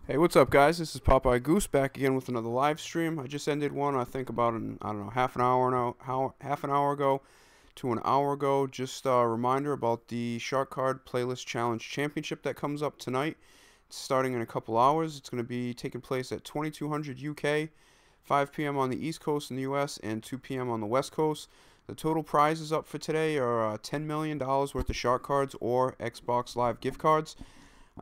Hey, what's up, guys? This is Popeye Goose back again with another live stream. I just ended one, I think about I don't know, half an hour ago to an hour ago. Just a reminder about the Shark Card Playlist Challenge Championship that comes up tonight. It's starting in a couple hours. It's going to be taking place at 2200 UK, 5 p.m. on the East Coast in the US, and 2 p.m. on the West Coast. The total prizes up for today are $10 million worth of Shark Cards or Xbox Live gift cards.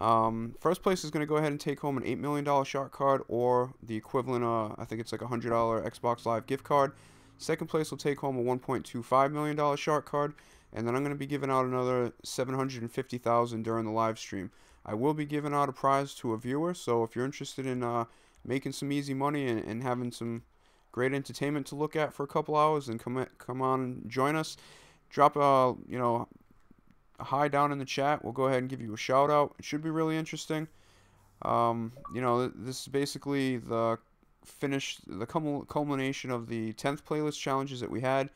First place is going to go ahead and take home an $8 million Shark Card or the equivalent, I think it's like a $100 Xbox Live gift card. Second place will take home a $1.25 million Shark Card, and then I'm going to be giving out another $750,000 during the live stream. I will be giving out a prize to a viewer, so if you're interested in making some easy money and having some great entertainment to look at for a couple hours, then come on and join us. Drop a hi down in the chat. We'll go ahead and give you a shout out. It should be really interesting. This is basically the culmination of the 10th playlist challenges that we had,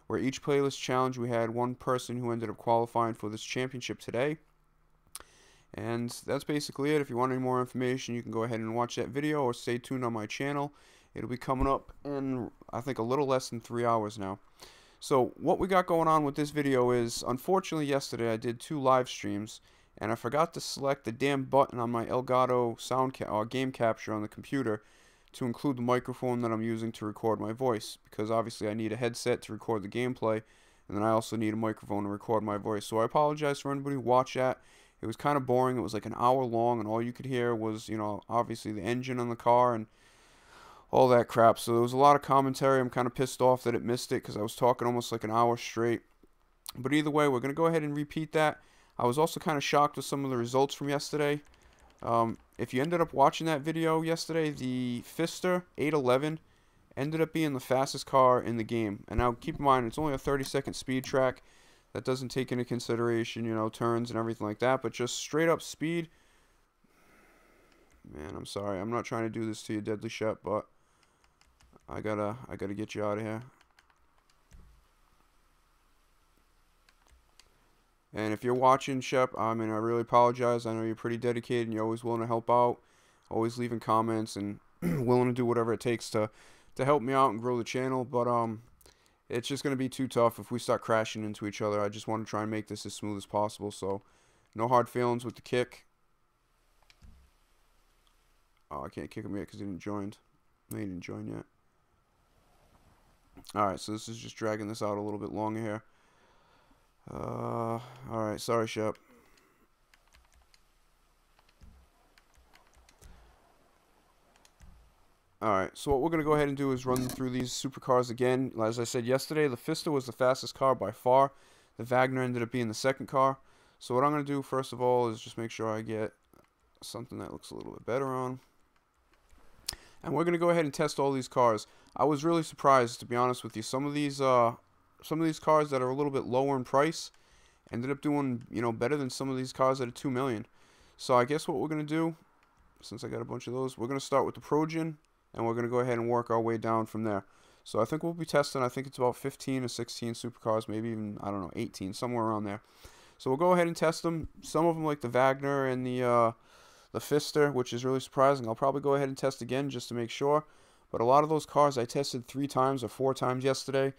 where each playlist challenge we had one person who ended up qualifying for this championship today. And that's basically it. If you want any more information, you can go ahead and watch that video or stay tuned on my channel. It'll be coming up in, I think, a little less than 3 hours now. So what we got going on with this video is, unfortunately yesterday I did 2 live streams and I forgot to select the damn button on my Elgato game capture on the computer to include the microphone that I'm using to record my voice, because obviously I need a headset to record the gameplay, and then I also need a microphone to record my voice. So I apologize for anybody who watched that. It was kind of boring. It was like an hour long and all you could hear was, obviously the engine on the car and all that crap. So there was a lot of commentary. I'm kind of pissed off that it missed it because I was talking almost like an hour straight. But either way, we're going to go ahead and repeat that. I was also kind of shocked with some of the results from yesterday. If you ended up watching that video yesterday, the Pfister 811 ended up being the fastest car in the game. And now keep in mind, it's only a 30-second speed track. That doesn't take into consideration, turns and everything like that. But just straight up speed. Man, I'm sorry. I'm not trying to do this to you, Deadly Shep, but I gotta get you out of here. And if you're watching, Shep, I mean, I really apologize. I know you're pretty dedicated and you're always willing to help out, always leaving comments and willing to do whatever it takes to help me out and grow the channel. But it's just gonna be too tough if we start crashing into each other. I just want to try and make this as smooth as possible. So no hard feelings with the kick. Oh, I can't kick him yet because he didn't join. No, he didn't join yet. Alright, so this is just dragging this out a little bit longer here. Alright, sorry, Shep. Alright, so what we're going to go ahead and do is run through these supercars again. As I said yesterday, the Pfister was the fastest car by far. The Wagner ended up being the second car. So what I'm going to do, first of all, is just make sure I get something that looks a little bit better on. And we're going to go ahead and test all these cars. I was really surprised, to be honest with you. Some of these cars that are a little bit lower in price ended up doing, better than some of these cars that are $2 million. So I guess what we're going to do, since I got a bunch of those, we're going to start with the Progen, and we're going to go ahead and work our way down from there. So I think we'll be testing, I think it's about 15 or 16 supercars, maybe even, I don't know, 18, somewhere around there. So we'll go ahead and test them. Some of them, like the Wagner and the Pfister, which is really surprising. I'll probably go ahead and test again just to make sure. But a lot of those cars I tested 3 times or 4 times yesterday.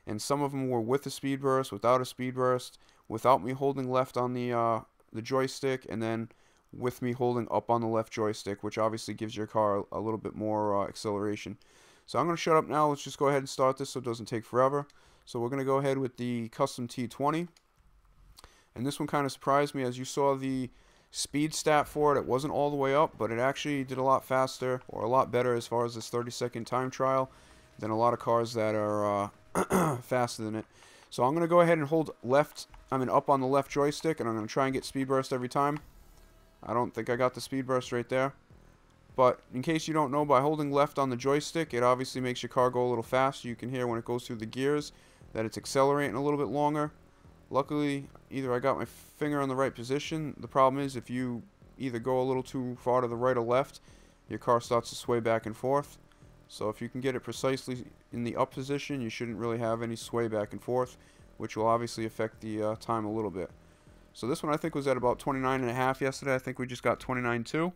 And some of them were with a speed burst, without a speed burst, without me holding left on the joystick, and then with me holding up on the left joystick, which obviously gives your car a little bit more acceleration. So I'm going to shut up now. Let's just go ahead and start this so it doesn't take forever. So we're going to go ahead with the Custom T20. And this one kind of surprised me. As you saw, the speed stat for it wasn't all the way up, but it actually did a lot faster, or a lot better as far as this 30-second time trial, than a lot of cars that are faster than it. So I'm going to go ahead and hold up on the left joystick, and I'm going to try and get speed burst every time. I don't think I got the speed burst right there. But in case you don't know, by holding left on the joystick, it obviously makes your car go a little faster. You can hear when it goes through the gears that it's accelerating a little bit longer. Luckily, either I got my finger in the right position. The problem is if you either go a little too far to the right or left, your car starts to sway back and forth. So if you can get it precisely in the up position, you shouldn't really have any sway back and forth, which will obviously affect the time a little bit. So this one I think was at about 29.5 yesterday. I think we just got 29.2.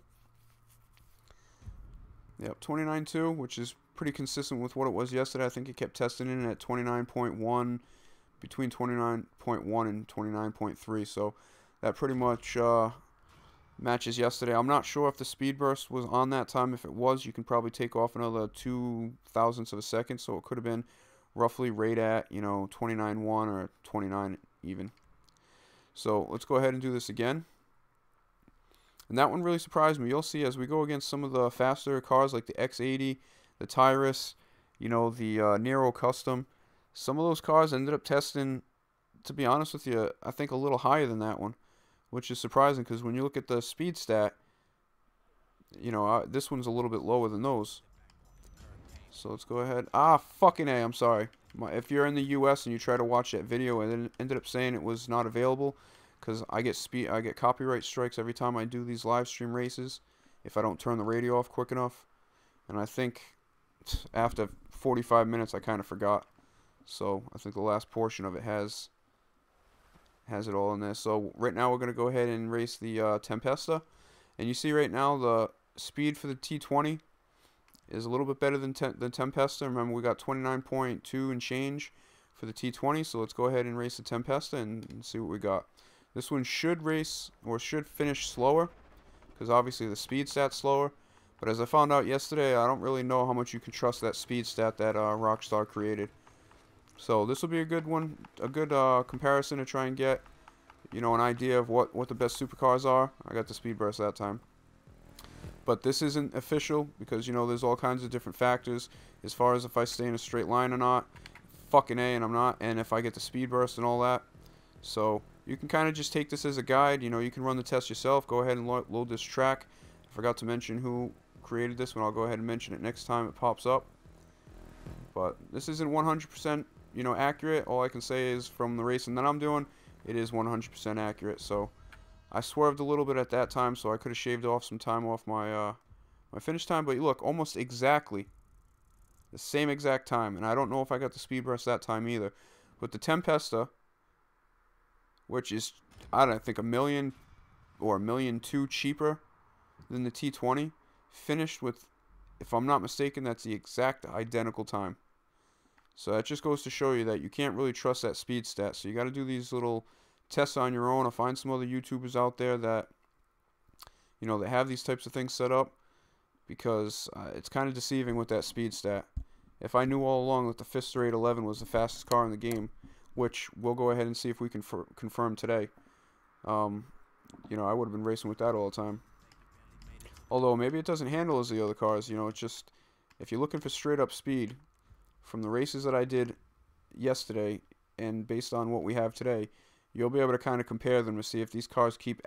Yep, 29.2, which is pretty consistent with what it was yesterday. I think it kept testing in at 29.1, between 29.1 and 29.3. So that pretty much matches yesterday. I'm not sure if the speed burst was on that time. If it was, you can probably take off another 0.02 of a second. So it could have been roughly right at, 29.1 or 29 even. So let's go ahead and do this again. And that one really surprised me. You'll see as we go against some of the faster cars like the X80, the Tyrus, the Nero Custom. Some of those cars ended up testing, to be honest with you, I think a little higher than that one, which is surprising because when you look at the speed stat, this one's a little bit lower than those. So let's go ahead. Fucking A, I'm sorry. If you're in the US and you try to watch that video and it ended up saying it was not available, because I get copyright strikes every time I do these live stream races if I don't turn the radio off quick enough. And I think after 45 minutes I kind of forgot. So I think the last portion of it has it all in there. So right now we're going to go ahead and race the Tempesta. And you see right now the speed for the T20 is a little bit better than Tempesta. Remember, we got 29.2 and change for the T20. So let's go ahead and race the Tempesta and see what we got. This one should race, or should finish slower, because obviously the speed stat's slower. But as I found out yesterday, I don't really know how much you can trust that speed stat that Rockstar created. So this will be a good one, a good comparison to try and get, an idea of what the best supercars are. I got the speed burst that time. But this isn't official, because, there's all kinds of different factors as far as if I stay in a straight line or not. Fucking A, and I'm not. And if I get the speed burst and all that. So you can kind of just take this as a guide. You can run the test yourself. Go ahead and load this track. I forgot to mention who created this one. I'll go ahead and mention it next time it pops up. But this isn't 100%, accurate. All I can say is from the racing that I'm doing, it is 100% accurate. So I swerved a little bit at that time, so I could have shaved off some time off my my finish time. But look, almost exactly the same exact time. And I don't know if I got the speed burst that time either. But the Tempesta, which is, I don't think, $1 million or $1.2 million cheaper than the T20, finished with, if I'm not mistaken, that's the exact identical time. So that just goes to show you that you can't really trust that speed stat. So you got to do these little tests on your own, or find some other YouTubers out there that, that have these types of things set up, because it's kind of deceiving with that speed stat. If I knew all along that the Fister 811 was the fastest car in the game, which we'll go ahead and see if we can confirm today, I would have been racing with that all the time. Although maybe it doesn't handle as the other cars. It's just, if you're looking for straight up speed from the races that I did yesterday and based on what we have today, you'll be able to kind of compare them to see if these cars keep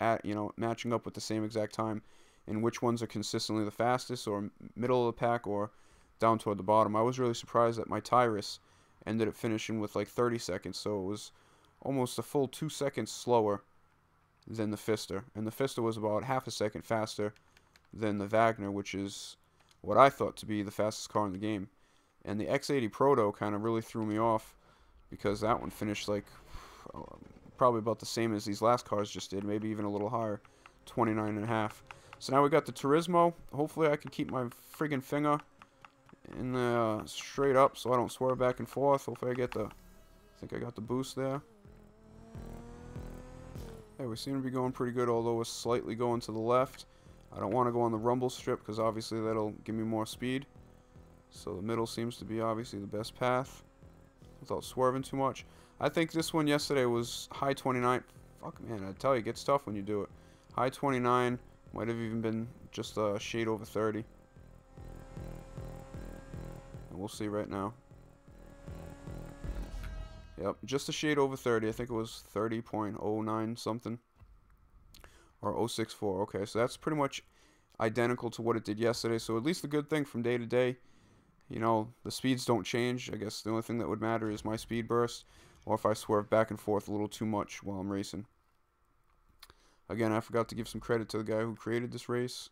matching up with the same exact time, and which ones are consistently the fastest, or middle of the pack, or down toward the bottom. I was really surprised that my Tyrus ended up finishing with like 30 seconds, so it was almost a full 2 seconds slower than the Fister. And the Fister was about half a second faster than the Wagner, which is what I thought to be the fastest car in the game. And the X80 Proto kind of really threw me off, because that one finished like probably about the same as these last cars just did, maybe even a little higher, 29.5. So now we got the Turismo. Hopefully I can keep my friggin' finger in the straight up so I don't swerve back and forth. Hopefully I think I got the boost there. Hey, we seem to be going pretty good, although we're slightly going to the left. I don't want to go on the rumble strip, because obviously that'll give me more speed. So the middle seems to be obviously the best path without swerving too much. I think this one yesterday was high 29. Fuck, man, I tell you, it gets tough when you do it. High 29, might have even been just a shade over 30. And we'll see right now. Yep, just a shade over 30. I think it was 30.09 something. Or 064. Okay, so that's pretty much identical to what it did yesterday. So at least the good thing from day to day, the speeds don't change. I guess the only thing that would matter is my speed burst, or if I swerve back and forth a little too much while I'm racing. Again, I forgot to give some credit to the guy who created this race.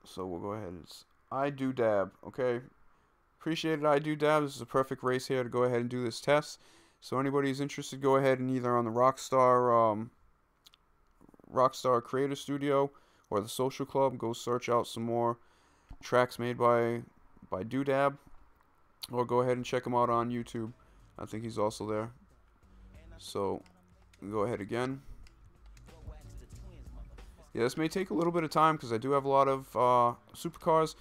So we'll go ahead. It's I Do Dab. Okay. Appreciate it, I Do Dab. This is a perfect race here to go ahead and do this test. So anybody who's interested, go ahead and either on the Rockstar Rockstar Creator Studio or the Social Club. Go search out some more tracks made by Doodab, or go ahead and check him out on YouTube. I think he's also there. So go ahead again. Yeah, this may take a little bit of time because I do have a lot of supercars,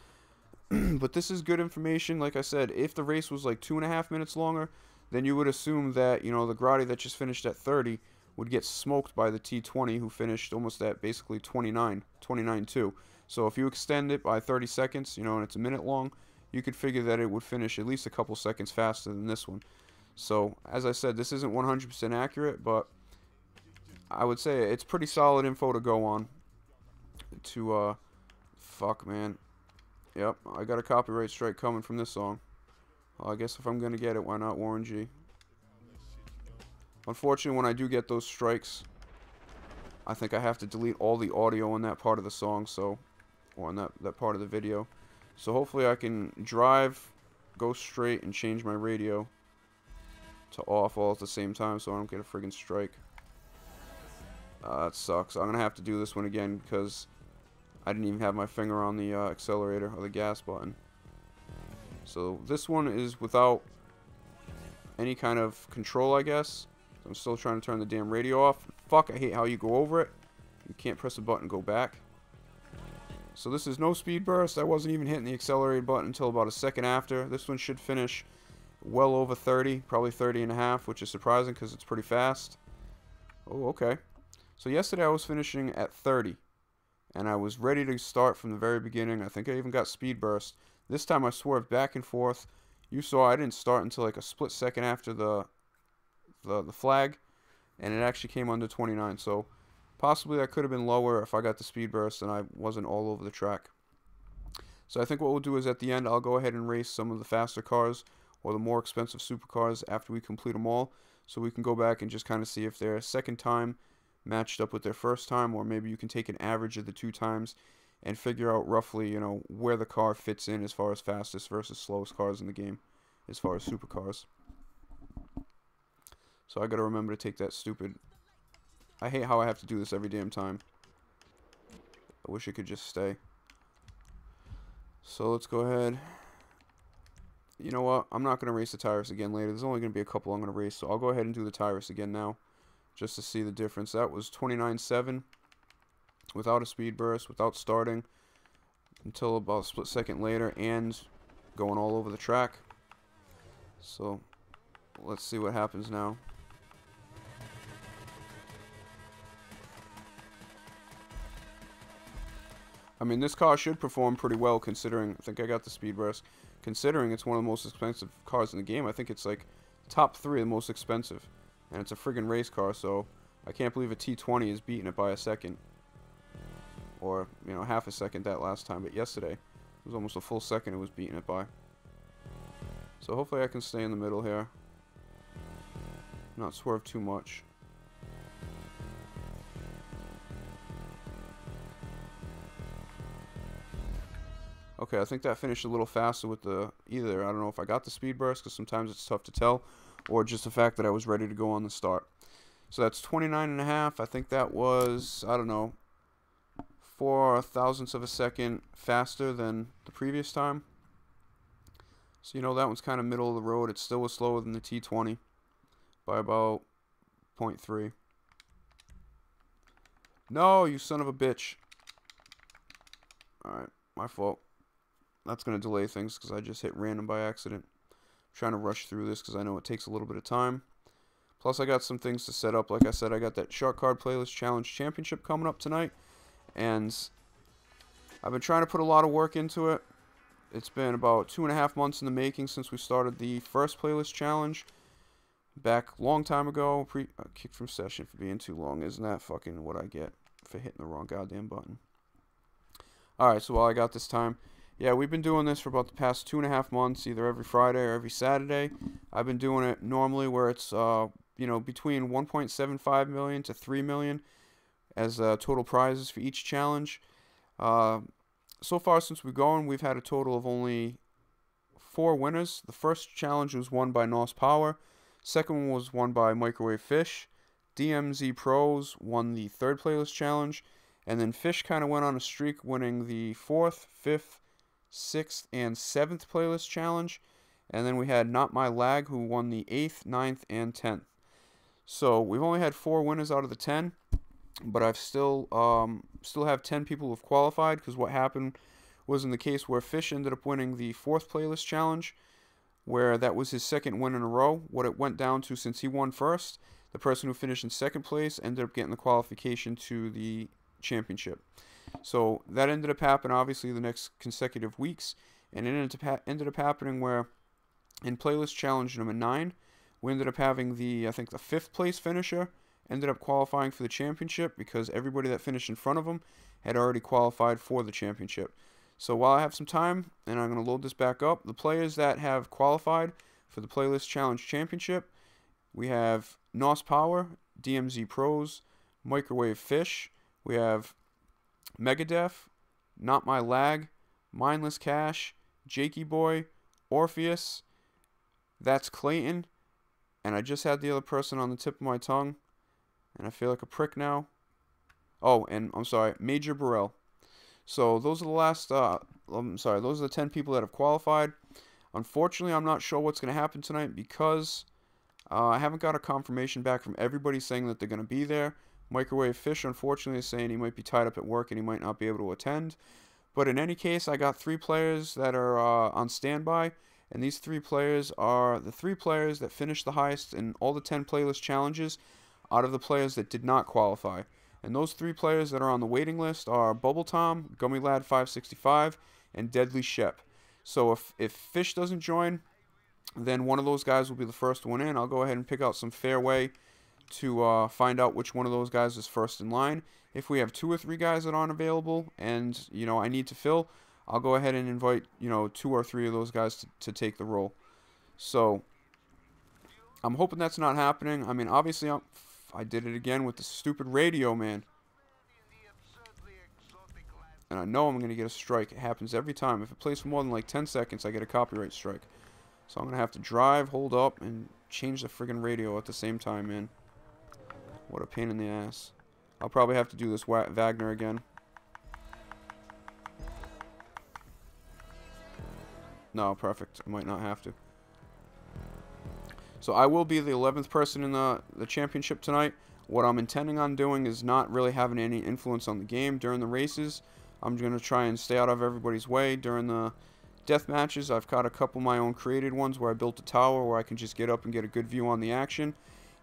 but this is good information. Like I said, if the race was like 2.5 minutes longer, then you would assume that, you know, the Grotti that just finished at 30 would get smoked by the T20 who finished almost at basically 29.2. So if you extend it by 30 seconds, you know, and it's a minute long, you could figure that it would finish at least a couple seconds faster than this one. So, as I said, this isn't 100% accurate, but I would say it's pretty solid info to go on. Fuck, man. Yep, I got a copyright strike coming from this song. Well, I guess if I'm going to get it, why not Warren G? Unfortunately, when I do get those strikes, I think I have to delete all the audio on that part of the song, so, or on that part of the video. So hopefully I can drive, go straight, and change my radio to off all at the same time so I don't get a friggin' strike. That sucks. I'm going to have to do this one again because I didn't even have my finger on the accelerator or the gas button. So this one is without any kind of control, I guess. I'm still trying to turn the damn radio off. Fuck, I hate how you go over it. You can't press the button and go back. So this is no speed burst. I wasn't even hitting the accelerated button until about a second after. This one should finish well over 30, probably 30.5, which is surprising because it's pretty fast. Oh, okay. So yesterday I was finishing at 30, and I was ready to start from the very beginning. I think I even got speed burst. This time I swerved back and forth. You saw I didn't start until like a split second after the flag, and it actually came under 29. So possibly I could have been lower if I got the speed burst and I wasn't all over the track. So I think what we'll do is at the end I'll go ahead and race some of the faster cars or the more expensive supercars after we complete them all, so we can go back and just kind of see if their second time matched up with their first time, or maybe you can take an average of the 2 times and figure out roughly, you know, where the car fits in as far as fastest versus slowest cars in the game as far as supercars. So I gotta remember to take that stupid... I hate how I have to do this every damn time. I wish it could just stay. So let's go ahead. You know what? I'm not going to race the Tyrus again later. There's only going to be a couple I'm going to race. So I'll go ahead and do the Tyrus again now, just to see the difference. That was 29.7 without a speed burst, without starting until about a split second later, and going all over the track. So let's see what happens now. I mean, this car should perform pretty well considering, I think I got the speed burst, considering it's one of the most expensive cars in the game. I think it's like top 3 of the most expensive, and it's a friggin' race car, so I can't believe a T20 is beating it by a second, or, you know, half a second that last time, but yesterday it was almost a full second it was beating it by. So hopefully I can stay in the middle here, not swerve too much. Okay, I think that finished a little faster with the either. I don't know if I got the speed burst because sometimes it's tough to tell, or just the fact that I was ready to go on the start. So that's 29.5. I think that was, I don't know, 4 thousandths of a second faster than the previous time. So, you know, that one's kind of middle of the road. It still was slower than the T20 by about 0.3. No, you son of a bitch. Alright, my fault. That's going to delay things because I just hit random by accident. I'm trying to rush through this because I know it takes a little bit of time. Plus, I got some things to set up. Like I said, I got that Shark Card Playlist Challenge Championship coming up tonight. And I've been trying to put a lot of work into it. It's been about 2.5 months in the making since we started the first Playlist Challenge. Back a long time ago. Kicked from session for being too long. Isn't that fucking what I get for hitting the wrong goddamn button? Alright, so while I got this time... Yeah, we've been doing this for about the past 2.5 months, either every Friday or every Saturday. I've been doing it normally where it's, you know, between 1.75 million to 3 million as total prizes for each challenge. So far since we've gone, we've had a total of only 4 winners. The first challenge was won by Nos Power. Second one was won by Microwave Fish. DMZ Pros won the 3rd playlist challenge. And then Fish kind of went on a streak, winning the 4th, 5th, 6th, and 7th playlist challenge. And then we had Not My Lag, who won the 8th, 9th, and 10th. So we've only had 4 winners out of the 10, but I've still have 10 people who've qualified, because what happened was in the case where Fish ended up winning the 4th playlist challenge, where that was his 2nd win in a row. What it went down to, since he won first, the person who finished in 2nd place ended up getting the qualification to the championship. So that ended up happening, obviously, the next consecutive weeks, and it ended up happening where in playlist challenge number 9, we ended up having I think the 5th place finisher ended up qualifying for the championship, because everybody that finished in front of him had already qualified for the championship. So while I have some time, and I'm going to load this back up, the players that have qualified for the playlist challenge championship, we have NOS Power, DMZ Pros, Microwave Fish, we have Megadeth, Not My Lag, Mindless Cash, Jakey Boy, Orpheus, That's Clayton, and I just had the other person on the tip of my tongue, and I feel like a prick now. Oh, and I'm sorry, Major Burrell. So those are the last, those are the 10 people that have qualified. Unfortunately, I'm not sure what's going to happen tonight, because I haven't got a confirmation back from everybody saying that they're going to be there. Microwave Fish, unfortunately, is saying he might be tied up at work and he might not be able to attend. But in any case, I got 3 players that are on standby. And these 3 players are the 3 players that finished the highest in all the 10 playlist challenges out of the players that did not qualify. And those 3 players that are on the waiting list are Bubble Tom, Gummy Lad 565, and Deadly Shep. So if Fish doesn't join, then one of those guys will be the first one in. I'll go ahead and pick out some fair way to find out which one of those guys is first in line. If we have 2 or 3 guys that aren't available and, I need to fill, I'll go ahead and invite, 2 or 3 of those guys to take the role. So I'm hoping that's not happening. I mean, obviously, I did it again with the stupid radio, man. And I know I'm going to get a strike. It happens every time. If it plays for more than like 10 seconds, I get a copyright strike. So I'm going to have to drive, hold up, and change the friggin' radio at the same time, man. What a pain in the ass. I'll probably have to do this Wagner again. No, perfect. I might not have to. So I will be the 11th person in the championship tonight. What I'm intending on doing is not really having any influence on the game during the races. I'm going to try and stay out of everybody's way during the death matches. I've got a couple of my own created ones where I built a tower where I can just get up and get a good view on the action.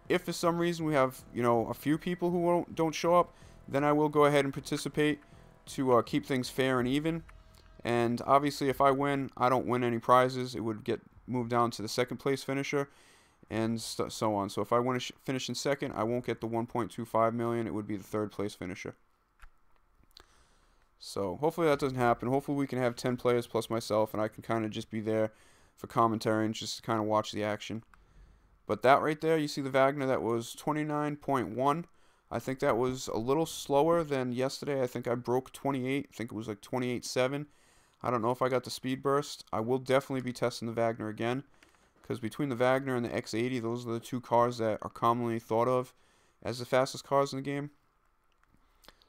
If for some reason we have, a few people who don't show up, then I will go ahead and participate to keep things fair and even. And obviously, if I win, I don't win any prizes. It would get moved down to the 2nd place finisher, and so on. So if I want to finish in 2nd, I won't get the 1.25 million. It would be the 3rd place finisher. So hopefully that doesn't happen. Hopefully we can have 10 players plus myself, and I can kind of just be there for commentary and just kind of watch the action. But that right there, you see the Wagner, that was 29.1. I think that was a little slower than yesterday. I think I broke 28. I think it was like 28.7. I don't know if I got the speed burst. I will definitely be testing the Wagner again, because between the Wagner and the X80, those are the 2 cars that are commonly thought of as the fastest cars in the game.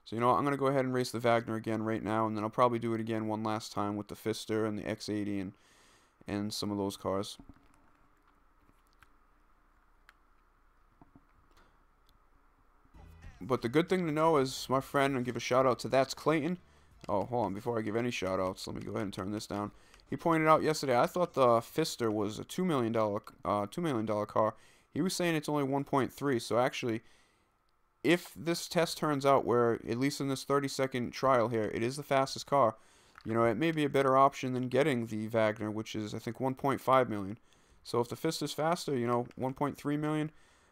So, I'm going to go ahead and race the Wagner again right now, and then I'll probably do it again one last time with the Pfister and the X80 and some of those cars. But the good thing to know is my friend, and give a shout out to That's Clayton. Oh, hold on, before I give any shout outs, let me go ahead and turn this down. He pointed out yesterday, I thought the Pfister was a $2 million car. He was saying it's only 1.3, so actually, if this test turns out where, at least in this 30-second trial here, it is the fastest car, it may be a better option than getting the Wagner, which is, I think, 1.5 million. So if the Pfister's faster, 1.3 million,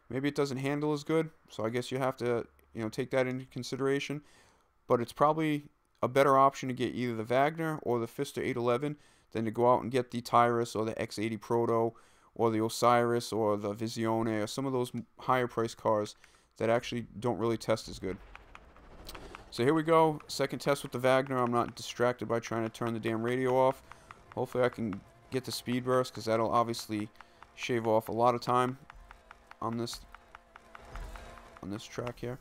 maybe it doesn't handle as good, so I guess you have to, take that into consideration. But it's probably a better option to get either the Wagner or the Pfister 811 than to go out and get the Tyrus or the X80 Proto or the Osiris or the Visione or some of those higher priced cars that actually don't really test as good. So here we go, 2nd test with the Wagner. I'm not distracted by trying to turn the damn radio off. Hopefully I can get the speed burst, because that'll obviously shave off a lot of time on this on this track here.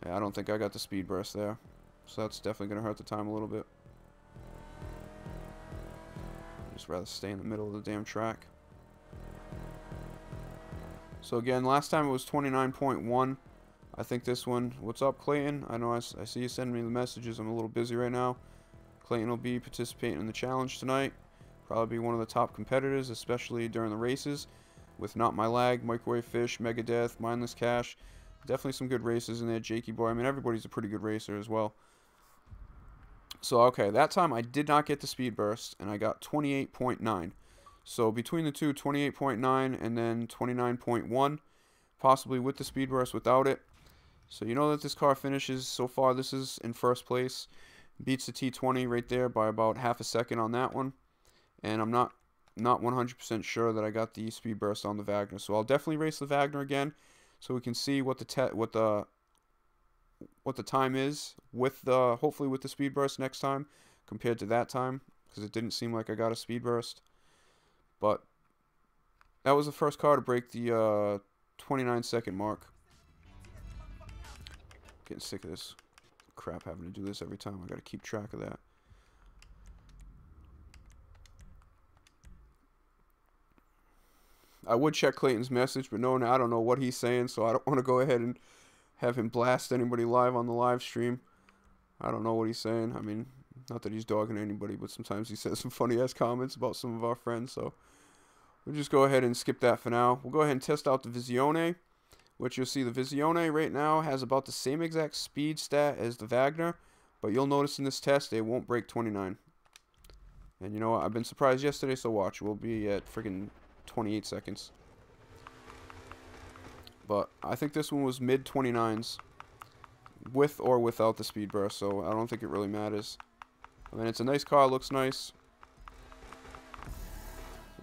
Yeah, I don't think I got the speed burst there. So that's definitely going to hurt the time a little bit. I'd just rather stay in the middle of the damn track. So again, last time it was 29.1. I think this one, what's up, Clayton? I know I see you sending me the messages. I'm a little busy right now. Clayton will be participating in the challenge tonight. Probably be one of the top competitors, especially during the races. With Not My Lag, Microwave Fish, Megadeth, Mindless Cash. Definitely some good races in there. Jakey Boy. I mean, everybody's a pretty good racer as well. So, okay, that time I did not get the speed burst, and I got 28.9. So, between the two, 28.9 and then 29.1, possibly with the speed burst, without it. So, you know that this car finishes, so far, this is in first place. Beats the T20 right there by about half a second on that one. And I'm not 100% sure that I got the speed burst on the Wagner. So, I'll definitely race the Wagner again, so we can see what the time is with the, hopefully with the speed burst next time compared to that time, because it didn't seem like I got a speed burst. But that was the first car to break the 29-second mark. Getting sick of this crap, having to do this every time. I gotta keep track of that. I would check Clayton's message, but no, I don't know what he's saying, so I don't want to go ahead and have him blast anybody live on the live stream. I don't know what he's saying. I mean, not that he's dogging anybody, but sometimes he says some funny-ass comments about some of our friends, so we'll just go ahead and skip that for now. We'll go ahead and test out the Visione, which you'll see the Visione right now has about the same exact speed stat as the Wagner, but you'll notice in this test it won't break 29. And you know what? I've been surprised yesterday, so watch. We'll be at friggin' 28 seconds. But I think this one was mid-29s with or without the speed burst, so I don't think it really matters. I mean, it's a nice car, looks nice.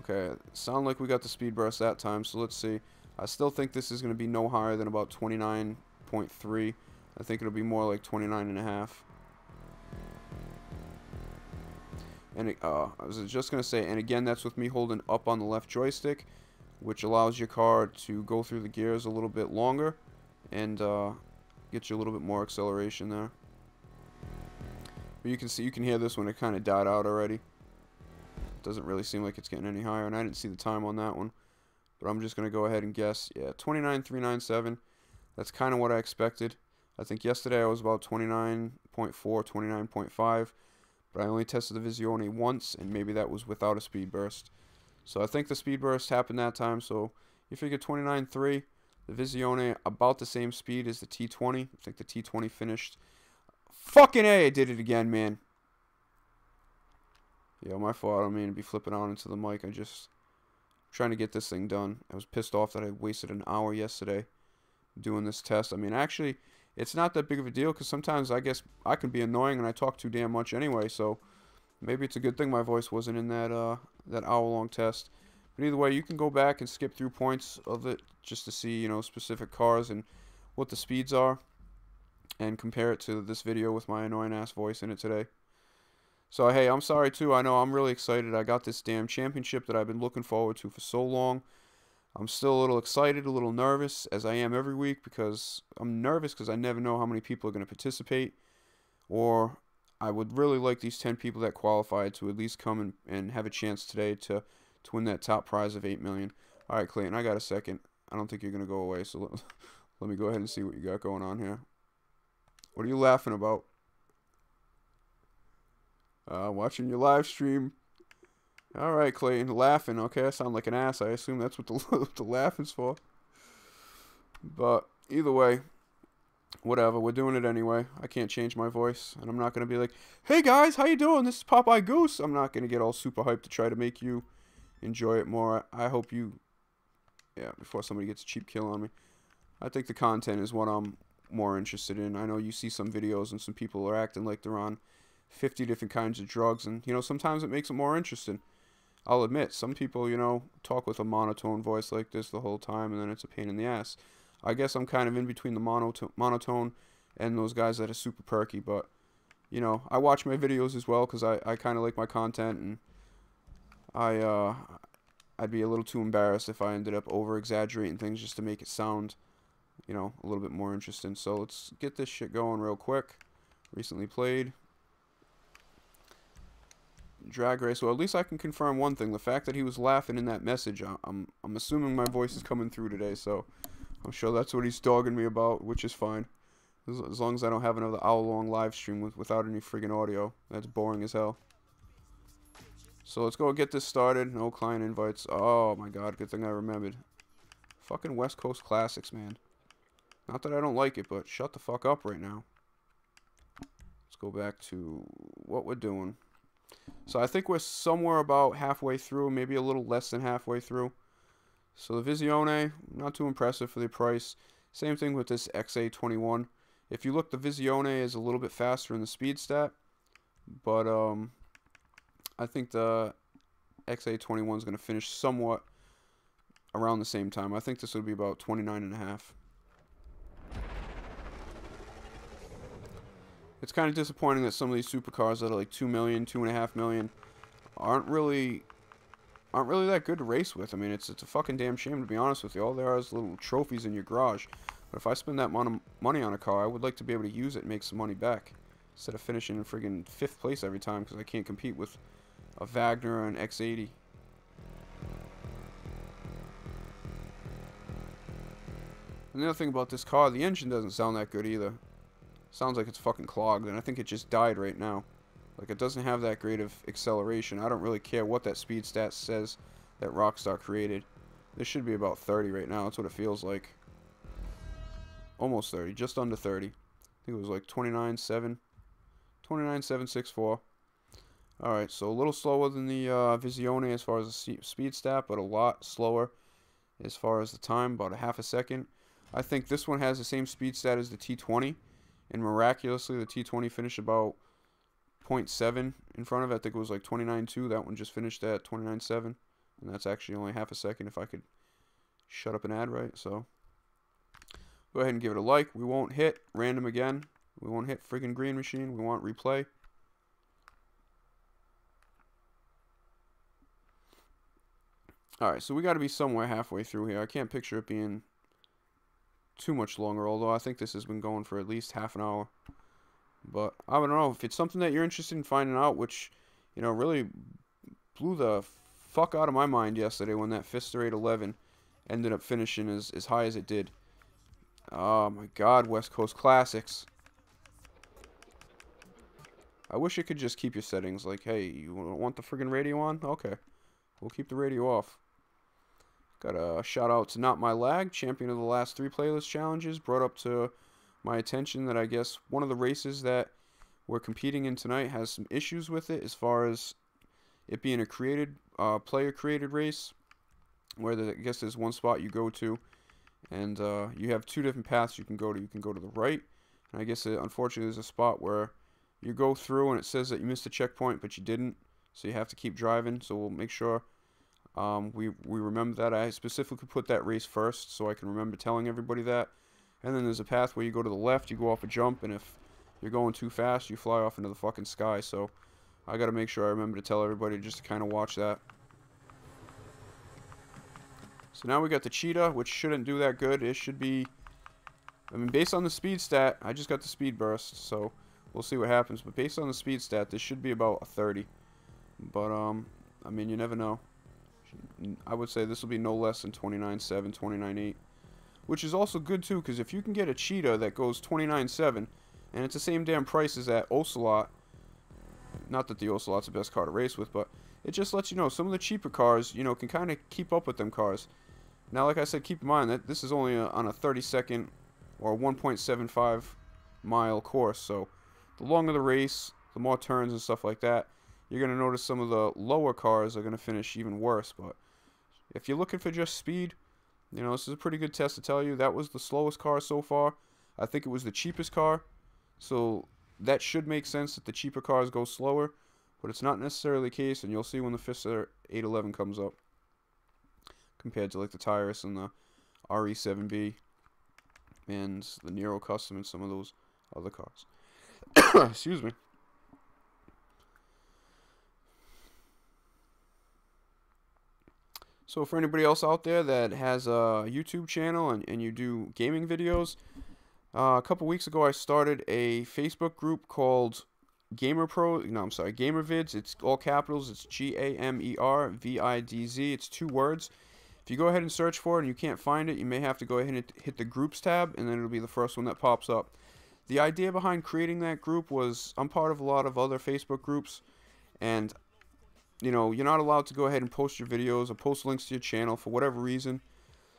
Okay, sound like we got the speed burst that time, so let's see. I still think this is going to be no higher than about 29.3. I think it'll be more like 29.5. And I was just going to say, and again, that's with me holding up on the left joystick, which allows your car to go through the gears a little bit longer and get you a little bit more acceleration there. But you can see, you can hear this one, it kind of died out already. Doesn't really seem like it's getting any higher, and I didn't see the time on that one. But I'm just going to go ahead and guess, yeah, 29.397. That's kind of what I expected. I think yesterday I was about 29.4, 29.5. But I only tested the Visione once, and maybe that was without a speed burst. So I think the speed burst happened that time, so you figure 29.3. The Visione about the same speed as the T20. I think the T20 finished. Fucking A, I did it again, man. Yo, my fault. I don't mean to be flipping out into the mic. I just trying to get this thing done. I was pissed off that I wasted an hour yesterday doing this test. I mean, actually, it's not that big of a deal because sometimes I guess I can be annoying and I talk too damn much anyway. So maybe it's a good thing my voice wasn't in that that hour-long test. But either way, you can go back and skip through points of it just to see, you know, specific cars and what the speeds are, and compare it to this video with my annoying ass voice in it today. So hey, I'm sorry too. I know I'm really excited. I got this damn championship that I've been looking forward to for so long. I'm still a little excited, a little nervous, as I am every week, because I'm nervous because I never know how many people are going to participate. Or I would really like these 10 people that qualified to at least come and have a chance today to win that top prize of $8 million. All right, Clayton, I got a second. I don't think you're going to go away, so let me go ahead and see what you got going on here. What are you laughing about? Watching your live stream. All right, Clayton, laughing. Okay, I sound like an ass. I assume that's what the laughing's for. But either way, whatever. We're doing it anyway. I can't change my voice, and I'm not gonna be like, "Hey guys, how you doing? This is Popeye Goose." I'm not gonna get all super hyped to try to make you enjoy it more. I hope you, yeah, before somebody gets a cheap kill on me. I think the content is what I'm more interested in. I know you see some videos and some people are acting like they're on 50 different kinds of drugs, and you know, sometimes it makes it more interesting. I'll admit, some people, you know, talk with a monotone voice like this the whole time, and then it's a pain in the ass. I guess I'm kind of in between the monotone and those guys that are super perky, but, you know, I watch my videos as well because I kind of like my content, and I'd be a little too embarrassed if I ended up over-exaggerating things just to make it sound you know, a little bit more interesting. So let's get this shit going real quick. Recently played drag race. Well, at least I can confirm one thing: the fact that he was laughing in that message. I'm assuming my voice is coming through today, so I'm sure that's what he's dogging me about, which is fine. As long as I don't have another hour-long live stream without any friggin' audio. That's boring as hell. So let's go get this started. No client invites. Oh my god, good thing I remembered. Fucking West Coast Classics, man. Not that I don't like it, but shut the fuck up right now. Let's go back to what we're doing. So I think we're somewhere about halfway through, maybe a little less than halfway through. So the Visione, not too impressive for the price. Same thing with this XA21. If you look, the Visione is a little bit faster in the speed stat, but I think the XA21 is going to finish somewhat around the same time. I think this would be about 29.5. It's kind of disappointing that some of these supercars that are like 2 million, 2.5 million aren't really that good to race with. I mean, it's a fucking damn shame, to be honest with you. All there are is little trophies in your garage. But if I spend that money on a car, I would like to be able to use it and make some money back, instead of finishing in friggin' 5th place every time because I can't compete with a Wagner or an X80. And the other thing about this car, the engine doesn't sound that good either. Sounds like it's fucking clogged, and I think it just died right now. Like, it doesn't have that great of acceleration. I don't really care what that speed stat says that Rockstar created. This should be about 30 right now. That's what it feels like. Almost 30. Just under 30. I think it was like 29.7. 29.764. Alright, so a little slower than the Visione as far as the speed stat, but a lot slower as far as the time, about a half a second. I think this one has the same speed stat as the T20, and miraculously the T20 finished about 0.7 in front of it. I think it was like 29.2. That one just finished at 29.7, and that's actually only half a second if I could shut up an ad right. So go ahead and give it a like. We won't hit random again. We won't hit friggin' green machine. We want replay. Alright, so we got to be somewhere halfway through here. I can't picture it being too much longer, although I think this has been going for at least half an hour. But I don't know if it's something that you're interested in finding out, which, you know, really blew the fuck out of my mind yesterday when that Pfister 811 ended up finishing as high as it did. Oh my god, West Coast Classics. I wish it could just keep your settings like, hey, you want the friggin' radio on? Okay, we'll keep the radio off. Got a shout out to Not My Lag, champion of the last 3 playlist challenges. Brought up to my attention that I guess one of the races that we're competing in tonight has some issues with it, as far as it being a created, player-created race, where I guess there's one spot you go to, and you have 2 different paths you can go to. You can go to the right, and I guess unfortunately there's a spot where you go through and it says that you missed a checkpoint, but you didn't, so you have to keep driving. So we'll make sure we remember that. I specifically put that race first so I can remember telling everybody that. And then there's a path where you go to the left, you go off a jump, and if you're going too fast, you fly off into the fucking sky. So I gotta make sure I remember to tell everybody just to kind of watch that. So now we got the Cheetah, which shouldn't do that good. It should be, I mean, based on the speed stat, I just got the speed burst, so we'll see what happens. But based on the speed stat, this should be about a 30. But, I mean, you never know. I would say this will be no less than 29.7, 29.8. Which is also good, too, because if you can get a Cheetah that goes 29.7, and it's the same damn price as that Ocelot, not that the Ocelot's the best car to race with, but it just lets you know some of the cheaper cars, you know, can kind of keep up with them cars. Now, like I said, keep in mind that this is only on a 30-second or 1.75 mile course, so the longer the race, the more turns and stuff like that, you're going to notice some of the lower cars are going to finish even worse. But if you're looking for just speed, you know, this is a pretty good test to tell you. That was the slowest car so far. I think it was the cheapest car, so that should make sense that the cheaper cars go slower, but it's not necessarily the case, and you'll see when the Pfister 811 comes up compared to like the Tyrus and the RE7B and the Nero Custom and some of those other cars. Excuse me. So for anybody else out there that has a YouTube channel and you do gaming videos, a couple weeks ago I started a Facebook group called Gamer Pro. No, I'm sorry, Gamer Vids. It's all capitals. It's GAMERVIDZ. It's 2 words. If you go ahead and search for it and you can't find it, you may have to go ahead and hit the groups tab, and then it'll be the first one that pops up. The idea behind creating that group was I'm part of a lot of other Facebook groups, and you're not allowed to go ahead and post your videos or post links to your channel for whatever reason.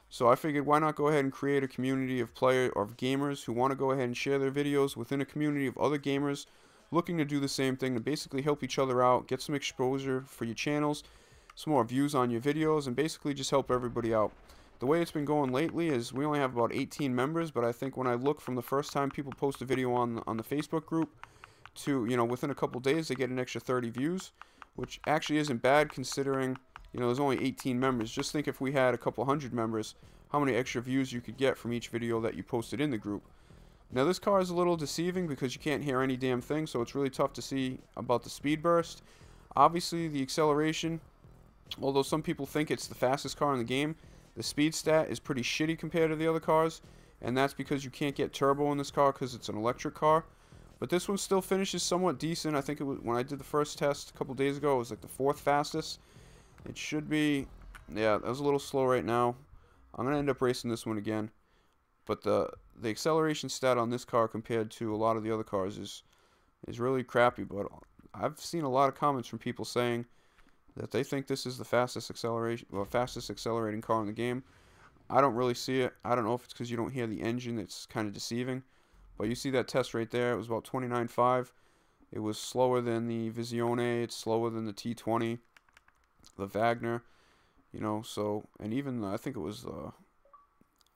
So I figured, why not go ahead and create a community of gamers who want to go ahead and share their videos within a community of other gamers looking to do the same thing, to basically help each other out, get some exposure for your channels, some more views on your videos, and basically just help everybody out. The way it's been going lately is we only have about 18 members, but I think when I look from the first time people post a video on the Facebook group to, within a couple days they get an extra 30 views, which actually isn't bad considering, there's only 18 members. Just think if we had a couple hundred members, how many extra views you could get from each video that you posted in the group. Now this car is a little deceiving because you can't hear any damn thing, so it's really tough to see about the speed burst. Obviously the acceleration, although some people think it's the fastest car in the game, the speed stat is pretty shitty compared to the other cars, and that's because you can't get turbo in this car because it's an electric car. But this one still finishes somewhat decent. I think it was, when I did the first test a couple days ago, it was like the 4th fastest. It should be, yeah, that was a little slow right now. I'm going to end up racing this one again. But the acceleration stat on this car compared to a lot of the other cars is really crappy. But I've seen a lot of comments from people saying that they think this is the fastest accelerating car in the game. I don't really see it. I don't know if it's because you don't hear the engine. It's kind of deceiving. But you see that test right there. It was about 29.5. It was slower than the Visione. It's slower than the T20, the Wagner. So, and even I think it was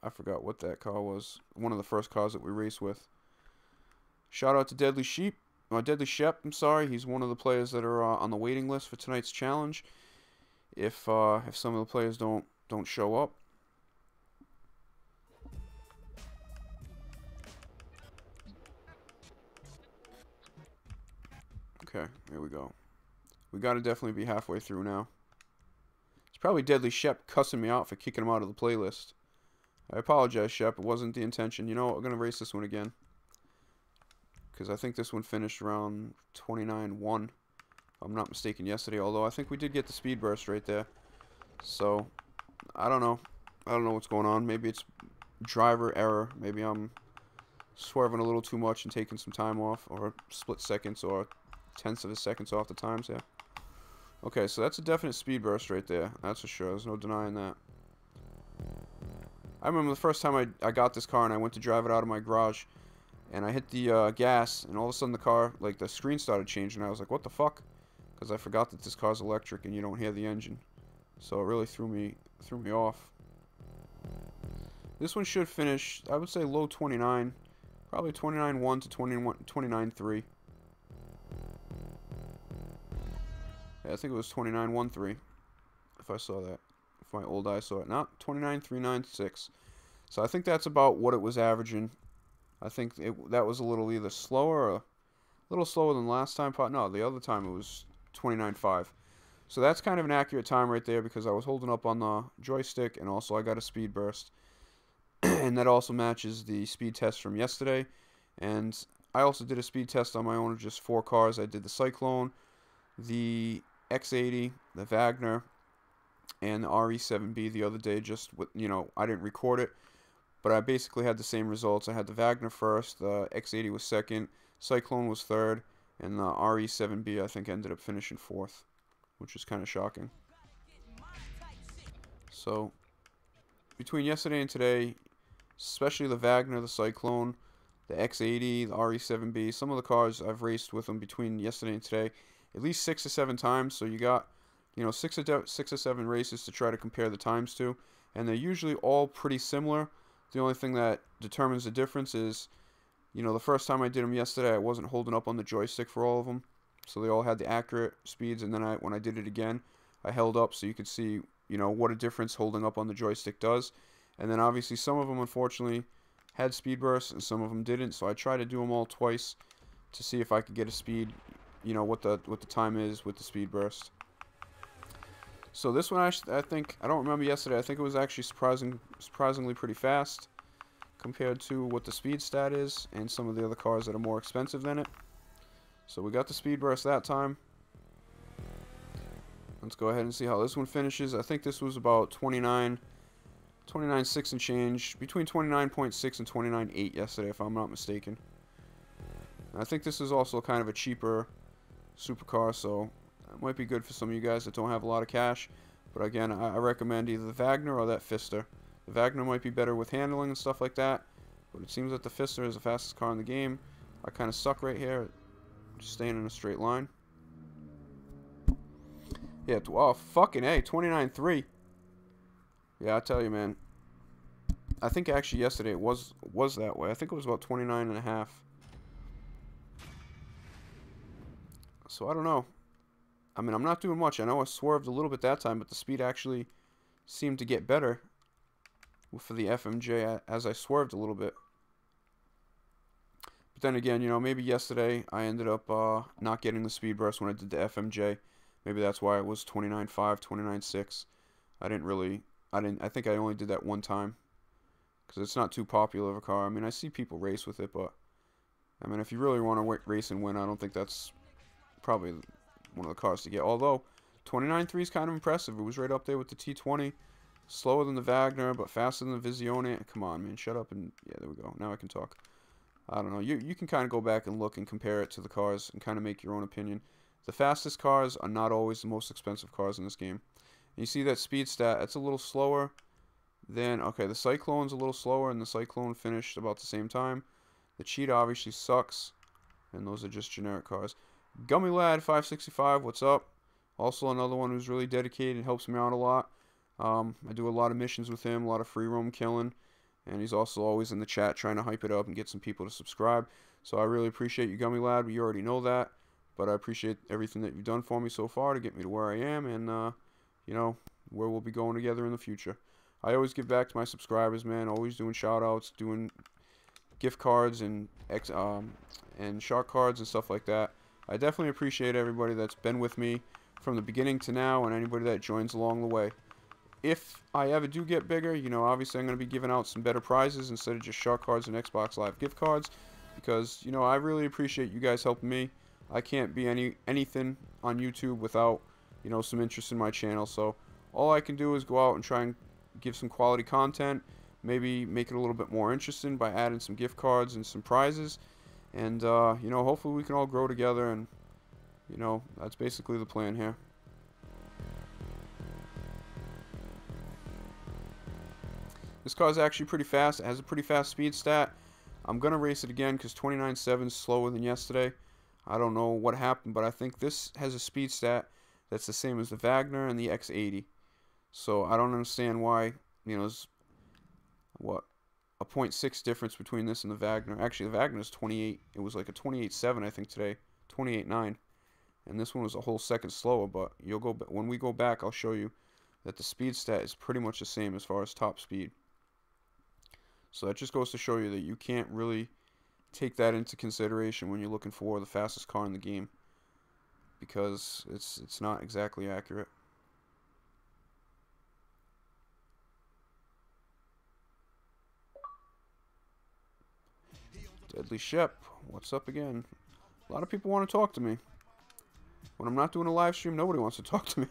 I forgot what that car was. One of the first cars that we raced with. Shout out to Deadly Shep. I'm sorry, he's one of the players that are on the waiting list for tonight's challenge. If some of the players don't show up. Okay, here we go. We gotta definitely be halfway through now. It's probably Deadly Shep cussing me out for kicking him out of the playlist. I apologize, Shep. It wasn't the intention. You know what? We're going to race this one again. Because I think this one finished around 29.1. If I'm not mistaken yesterday. Although I think we did get the speed burst right there. So, I don't know. I don't know what's going on. Maybe it's driver error. Maybe I'm swerving a little too much and taking some time off. Or split seconds or tenths of a seconds off the times. Yeah. Okay, so that's a definite speed burst right there. That's for sure. There's no denying that. I remember the first time I got this car and I went to drive it out of my garage, and I hit the gas, and all of a sudden the car, like the screen started changing. I was like, what the fuck? Because I forgot that this car's electric and you don't hear the engine. So it really threw me off. This one should finish, I would say low 29, probably 29.1 to 29.3. Yeah, I think it was 29.13 if I saw that. If my old eye saw it. Not 29.396. So I think that's about what it was averaging. I think that was a little either slower or a little slower than last time. No, the other time it was 29.5. So that's kind of an accurate time right there because I was holding up on the joystick and also I got a speed burst. And that also matches the speed test from yesterday. And I also did a speed test on my own of just 4 cars. I did the Cyclone, the X80, the Wagner, and the RE7B the other day. Just with, I didn't record it, but I basically had the same results. I had the Wagner first, the X80 was second, Cyclone was third, and the RE7B I think ended up finishing 4th, which is kind of shocking. So between yesterday and today, especially the Wagner, the Cyclone, the X80, the RE7B, some of the cars I've raced with them between yesterday and today, at least 6 or 7 times. So you got 6 or 7 races to try to compare the times to, and they're usually all pretty similar. The only thing that determines the difference is, the first time I did them yesterday, I wasn't holding up on the joystick for all of them, so they all had the accurate speeds, and then when I did it again, I held up so you could see, what a difference holding up on the joystick does. And then obviously some of them unfortunately had speed bursts and some of them didn't, so I tried to do them all twice to see if I could get a speed, what the time is with the speed burst. So this one, I think, I don't remember yesterday. I think it was actually surprisingly pretty fast compared to what the speed stat is and some of the other cars that are more expensive than it. So we got the speed burst that time. Let's go ahead and see how this one finishes. I think this was about 29.6 and change, between 29.6 and 29.8 yesterday, if I'm not mistaken. I think this is also kind of a cheaper supercar, so it might be good for some of you guys that don't have a lot of cash. But again, I recommend either the Wagner or that Pfister. The Wagner might be better with handling and stuff like that, but it seems that the Pfister is the fastest car in the game. I kind of suck right here, just staying in a straight line. Yeah, oh, fucking A, 29.3. Yeah, I tell you, man. I think actually yesterday it was that way. I think it was about 29.5. So I don't know. I mean, I'm not doing much. I know I swerved a little bit that time, but the speed actually seemed to get better for the FMJ as I swerved a little bit. But then again, you know, maybe yesterday I ended up not getting the speed burst when I did the FMJ. Maybe that's why it was 29.5, 29.6. I think I only did that one time because it's not too popular of a car. I mean, I see people race with it, but I mean, if you really want to race and win, I don't think that's probably one of the cars to get. Although 29.3 is kind of impressive. It was right up there with the T20. Slower than the Wagner, but faster than the Visione. Come on, man. Shut up and... Yeah, there we go. Now I can talk. I don't know. You can kind of go back and look and compare it to the cars and kind of make your own opinion. The fastest cars are not always the most expensive cars in this game. And you see that speed stat. It's a little slower than... Okay, the Cyclone's a little slower, and the Cyclone finished about the same time. The Cheetah obviously sucks. And those are just generic cars. Gummy Lad 565, what's up? Also another one who's really dedicated and helps me out a lot. I do a lot of missions with him, a lot of free roam killing, and he's also always in the chat trying to hype it up and get some people to subscribe. So I really appreciate you, Gummy Lad. You already know that, but I appreciate everything that you've done for me so far to get me to where I am and, you know, where we'll be going together in the future. I always give back to my subscribers, man, always doing shout-outs, doing gift cards and shark cards and stuff like that. I definitely appreciate everybody that's been with me from the beginning to now and anybody that joins along the way. If I ever do get bigger, you know, obviously I'm going to be giving out some better prizes instead of just shark cards and Xbox Live gift cards because, you know, I really appreciate you guys helping me. I can't be anything on YouTube without, you know, some interest in my channel. So all I can do is go out and try and give some quality content, maybe make it a little bit more interesting by adding some gift cards and some prizes. And, you know, hopefully we can all grow together, and, you know, that's basically the plan here. This car is actually pretty fast. It has a pretty fast speed stat. I'm going to race it again because 29.7 is slower than yesterday. I don't know what happened, but I think this has a speed stat that's the same as the Wagner and the X80. So I don't understand why, you know, there's, what, a 0.6 difference between this and the Wagner. Actually, the Wagner is 28. It was like a 28.7, I think, today. 28.9. And this one was a whole second slower, but you'll go when we go back, I'll show you that the speed stat is pretty much the same as far as top speed. So that just goes to show you that you can't really take that into consideration when you're looking for the fastest car in the game, because it's not exactly accurate. Deadly Shep, what's up again? A lot of people want to talk to me. When I'm not doing a live stream, nobody wants to talk to me.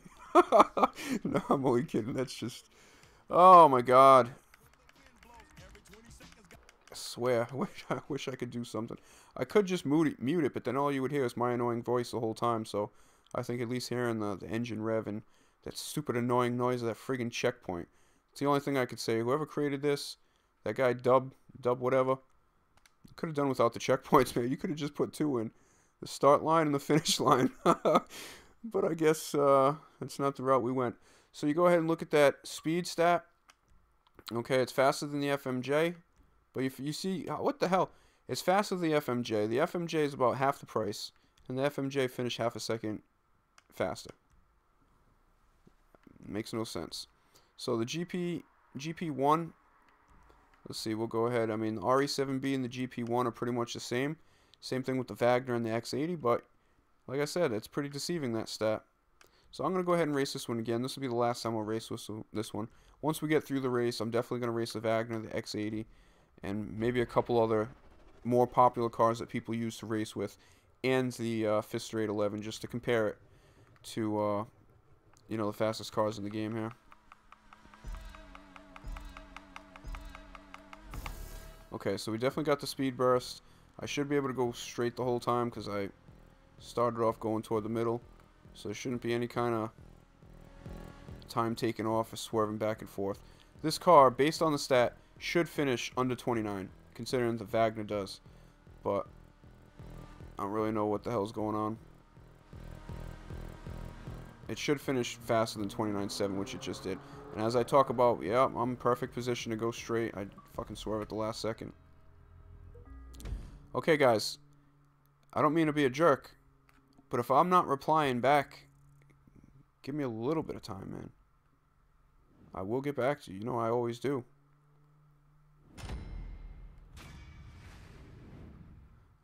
No, I'm only kidding. That's just... Oh, my God. I swear. I wish I could do something. I could just mute it, but then all you would hear is my annoying voice the whole time. So I think at least hearing the engine rev and that stupid annoying noise of that friggin' checkpoint. It's the only thing I could say. Whoever created this, that guy Dub whatever, could have done without the checkpoints, man. You could have just put 2 in. The start line and the finish line. But I guess that's not the route we went. So you go ahead and look at that speed stat. Okay, it's faster than the FMJ. But if you see, what the hell? It's faster than the FMJ. The FMJ is about half the price. And the FMJ finished half a second faster. Makes no sense. So the GP1... Let's see, we'll go ahead. I mean, the RE7B and the GP1 are pretty much the same. Same thing with the Wagner and the X80, but like I said, it's pretty deceiving, that stat. So I'm going to go ahead and race this one again. This will be the last time I'll race this one. Once we get through the race, I'm definitely going to race the Wagner, the X80, and maybe a couple other more popular cars that people use to race with, and the Pfister 811, just to compare it to, you know, the fastest cars in the game here. Okay, so we definitely got the speed burst. I should be able to go straight the whole time because I started off going toward the middle. So there shouldn't be any kind of time taken off or swerving back and forth. This car, based on the stat, should finish under 29, considering the Wagner does. But I don't really know what the hell's going on. It should finish faster than 29.7, which it just did. And as I talk about, yeah, I'm in perfect position to go straight. I fucking swerve at the last second. Okay, guys. I don't mean to be a jerk, but if I'm not replying back, give me a little bit of time, man. I will get back to you. You know I always do.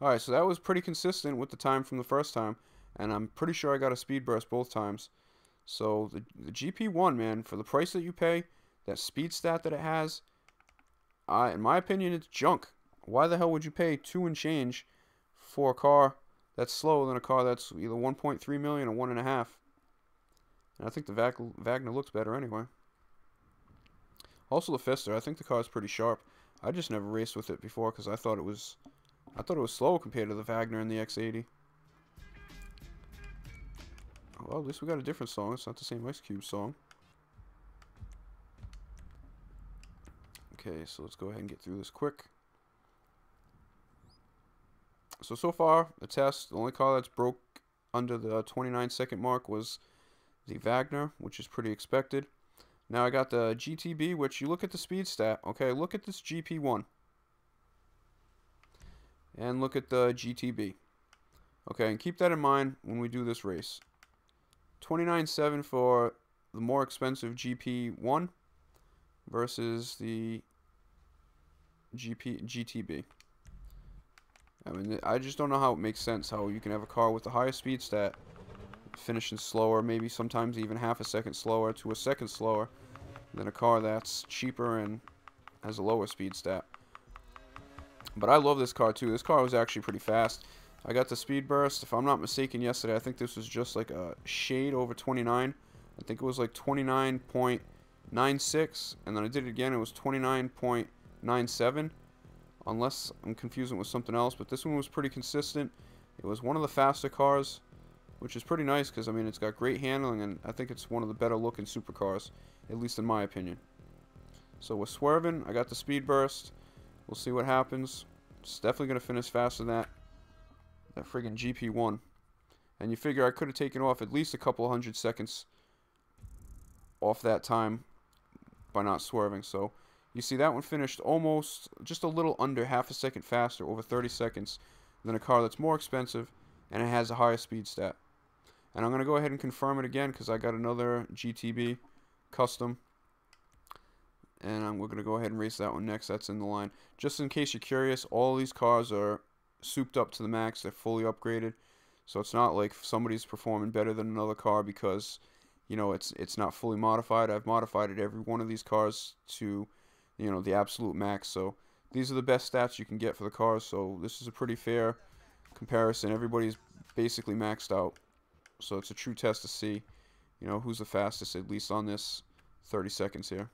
Alright, so that was pretty consistent with the time from the first time. And I'm pretty sure I got a speed burst both times. So the GP1, man, for the price that you pay, that speed stat that it has, in my opinion, it's junk. Why the hell would you pay 2 and change for a car that's slower than a car that's either 1.3 million or 1.5? And I think the Wagner looks better anyway. Also the Pfister, I think the car is pretty sharp. I just never raced with it before because I thought it was slow compared to the Wagner and the X80. Well, at least we got a different song. It's not the same Ice Cube song. Okay, so let's go ahead and get through this quick. So far, the test, the only car that's broke under the 29-second mark was the Wagner, which is pretty expected. Now I got the GTB, which you look at the speed stat. Okay, look at this GP1. And look at the GTB. Okay, and keep that in mind when we do this race. 29.7 for the more expensive GP1 versus the GTB. I mean, I just don't know how it makes sense how you can have a car with a higher speed stat finishing slower, maybe sometimes even half a second slower to a second slower than a car that's cheaper and has a lower speed stat. But I love this car too. This car was actually pretty fast. I got the speed burst. If I'm not mistaken, yesterday I think this was just like a shade over 29. I think it was like 29.96, and then I did it again. It was 29.97. Unless I'm confusing it with something else, but this one was pretty consistent. It was one of the faster cars, which is pretty nice because I mean it's got great handling, and I think it's one of the better looking supercars, at least in my opinion. So we're swerving. I got the speed burst. We'll see what happens. It's definitely gonna finish faster than that friggin' GP1. And you figure I could have taken off at least a couple hundred seconds off that time by not swerving. So you see that one finished almost just a little under half a second faster, over 30 seconds, than a car that's more expensive and it has a higher speed stat. And I'm going to go ahead and confirm it again because I got another GTB custom. And we're going to go ahead and race that one next. That's in the line. Just in case you're curious, all these cars are souped up to the max. They're fully upgraded. So it's not like somebody's performing better than another car because, you know, it's not fully modified. I've modified every one of these cars to, you know, the absolute max. So these are the best stats you can get for the cars. So this is a pretty fair comparison. Everybody's basically maxed out. So it's a true test to see, you know, who's the fastest, at least on this 30 seconds here.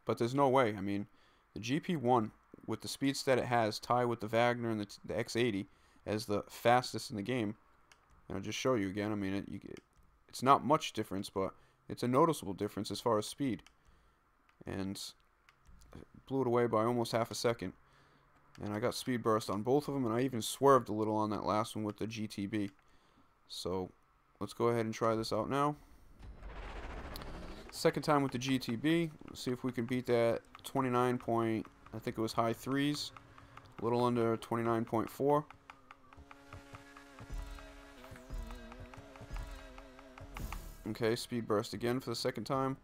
But there's no way. I mean, the GP1, with the speed stat it has, tied with the Wagner and the X80 as the fastest in the game. And I'll just show you again. I mean, it's not much difference, but it's a noticeable difference as far as speed. And blew it away by almost half a second. And I got speed burst on both of them, and I even swerved a little on that last one with the GTB. So let's go ahead and try this out now. Second time with the GTB. Let's see if we can beat that 29 point, I think it was high threes. A little under 29.4. Okay, speed burst again for the second time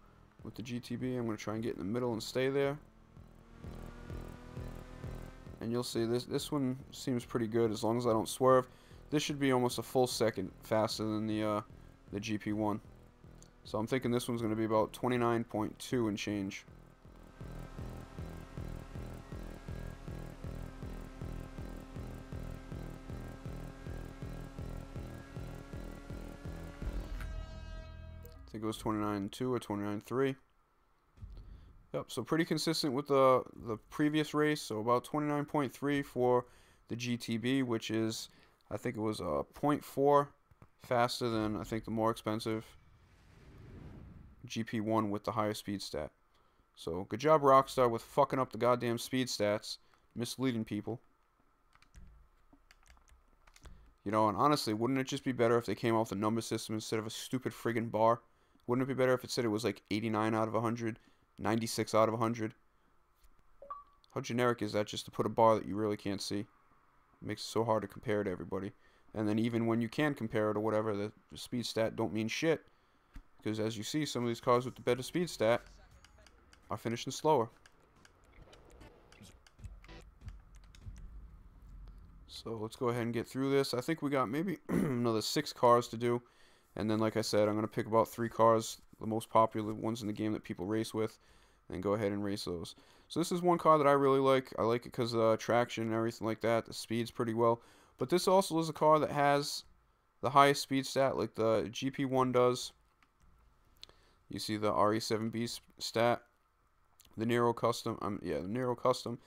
with the GTB. I'm going to try and get in the middle and stay there. And you'll see this one seems pretty good as long as I don't swerve. this should be almost a full second faster than the GP1. So I'm thinking this one's going to be about 29.2 and change. I think it was 29.2 or 29.3. Yep, so pretty consistent with the previous race. So about 29.3 for the GTB, which is, I think it was 0.4 faster than, I think, the more expensive GP1 with the higher speed stat. So good job, Rockstar, with fucking up the goddamn speed stats, misleading people. You know, and honestly, wouldn't it just be better if they came out with a number system instead of a stupid friggin' bar? Wouldn't it be better if it said it was like 89 out of 100, 96 out of 100? How generic is that just to put a bar that you really can't see? It makes it so hard to compare to everybody. And then even when you can compare it or whatever, the speed stat don't mean shit. Because as you see, some of these cars with the better speed stat are finishing slower. So let's go ahead and get through this. I think we got maybe another 6 cars to do. And then, like I said, I'm going to pick about 3 cars, the most popular ones in the game that people race with, and go ahead and race those. So this is one car that I really like. I like it because of the traction and everything like that. The speed's pretty well. But this also is a car that has the highest speed stat, like the GP1 does. You see the RE7B stat. The Nero Custom, the Nero Custom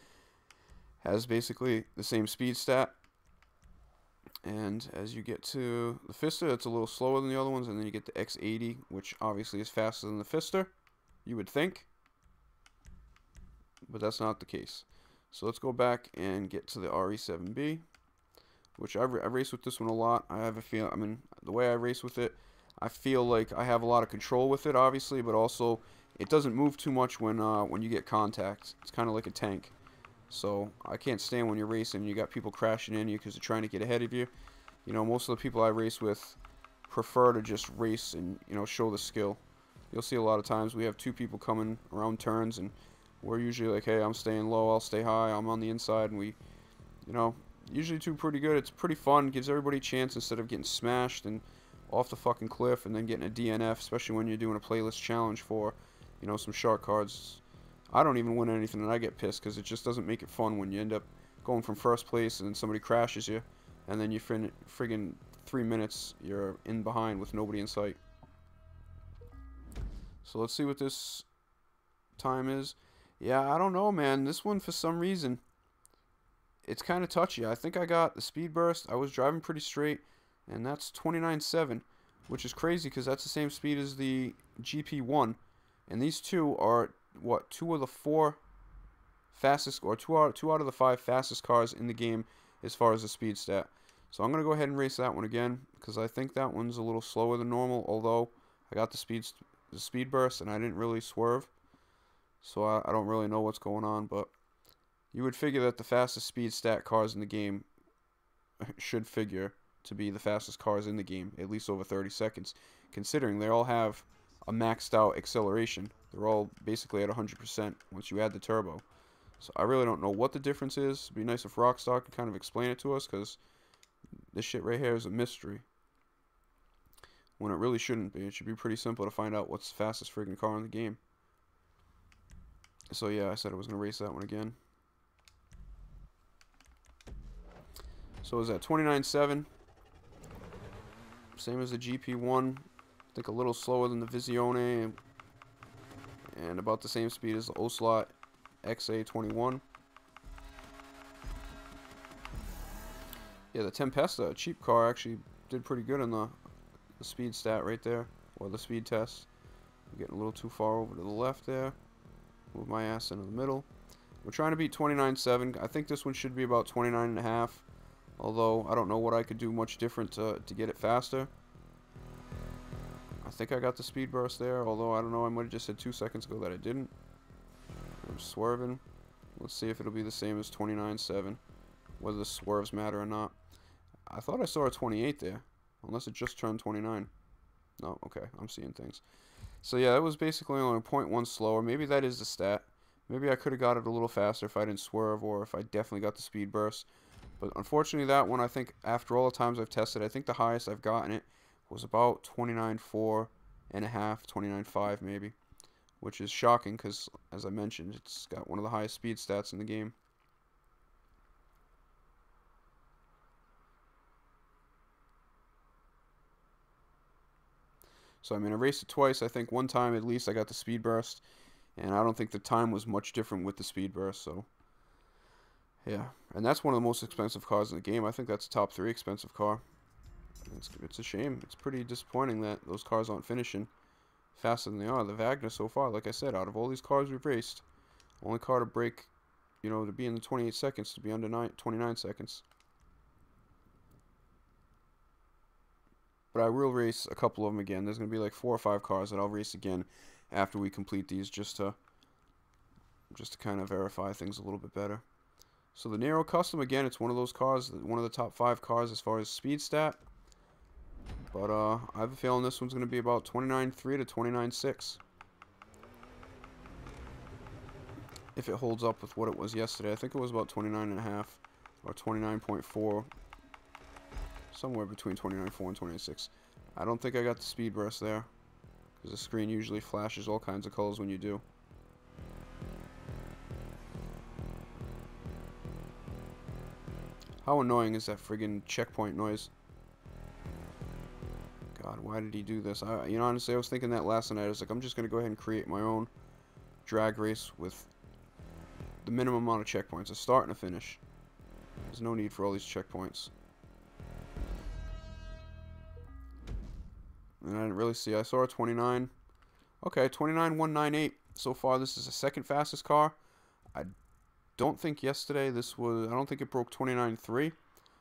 has basically the same speed stat. And as you get to the Fister, it's a little slower than the other ones, and then you get the X80, which obviously is faster than the Fister, you would think. But that's not the case. So let's go back and get to the RE7B, which I race with this one a lot. I have a feel, I mean, the way I race with it, I feel like I have a lot of control with it, obviously, but also it doesn't move too much when you get contact. It's kind of like a tank. So I can't stand when you're racing and you got people crashing in you because they're trying to get ahead of you. You know, most of the people I race with prefer to just race and, you know, show the skill. You'll see a lot of times we have 2 people coming around turns and we're usually like, hey, I'm staying low, I'll stay high, I'm on the inside, and we, you know, usually do pretty good. It's pretty fun, gives everybody a chance instead of getting smashed and off the fucking cliff and then getting a DNF, especially when you're doing a playlist challenge for, you know, some shark cards. I don't even win anything and I get pissed because it just doesn't make it fun when you end up going from first place and then somebody crashes you and then you friggin' 3 minutes you're in behind with nobody in sight. So let's see what this time is. Yeah, I don't know, man. This one, for some reason, it's kind of touchy. I think I got the speed burst. I was driving pretty straight, and that's 29.7, which is crazy because that's the same speed as the GP1. And these two are, what, 2 of the 4 fastest, or 2 out of the 5 fastest cars in the game as far as the speed stat. So I'm going to go ahead and race that one again because I think that one's a little slower than normal, although I got the speed burst and I didn't really swerve. So I don't really know what's going on, but you would figure that the fastest speed stat cars in the game should figure to be the fastest cars in the game, at least over 30 seconds, considering they all have a maxed out acceleration. They're all basically at 100% once you add the turbo. So I really don't know what the difference is. It'd be nice if Rockstar could kind of explain it to us, because this shit right here is a mystery. When it really shouldn't be. It should be pretty simple to find out what's the fastest friggin' car in the game. So yeah, I said I was going to race that one again. So is that 29.7? Same as the GP1. I think a little slower than the Visione. And about the same speed as the Ocelot XA21. Yeah, the Tempesta, a cheap car, actually did pretty good on the speed stat right there. Or the speed test. I'm getting a little too far over to the left there. Move my ass into the middle. We're trying to beat 29.7. I think this one should be about 29.5. Although, I don't know what I could do much different to get it faster. I think I got the speed burst there. Although, I don't know. I might have just said 2 seconds ago that I didn't. I'm swerving. Let's see if it'll be the same as 29.7. Whether the swerves matter or not. I thought I saw a 28 there. Unless it just turned 29. No, okay. I'm seeing things. So yeah, that was basically only 0.1 slower. Maybe that is the stat. Maybe I could have got it a little faster if I didn't swerve, or if I definitely got the speed burst. But unfortunately, that one, I think, after all the times I've tested, I think the highest I've gotten it was about 29.4 and a half, 29.5 maybe, which is shocking because, as I mentioned, it's got one of the highest speed stats in the game. So, I mean, I raced it twice. I think one time at least I got the speed burst, and I don't think the time was much different with the speed burst, so yeah. And that's one of the most expensive cars in the game. I think that's a top 3 expensive car. It's a shame. It's pretty disappointing that those cars aren't finishing faster than they are. The Wagner so far, like I said, out of all these cars we've raced, only car to break, you know, to be in the 28 seconds, to be under 29 seconds. But I will race a couple of them again. There's going to be like 4 or 5 cars that I'll race again after we complete these, just to kind of verify things a little bit better. So the Nero Custom, again, it's one of those cars, one of the top 5 cars as far as speed stat. But I have a feeling this one's going to be about 29.3 to 29.6. If it holds up with what it was yesterday. I think it was about 29.5 or 29.4. Somewhere between 29.4 and 29.6. I don't think I got the speed burst there, because the screen usually flashes all kinds of colors when you do. How annoying is that friggin' checkpoint noise? God, why did he do this? You know, honestly, I was thinking that last night. I was like, I'm just going to go ahead and create my own drag race with the minimum amount of checkpoints, a start and a finish. There's no need for all these checkpoints. And I didn't really see. I saw a 29. Okay, 29.198. So far, this is the second fastest car. I don't think yesterday this was... I don't think it broke 29.3.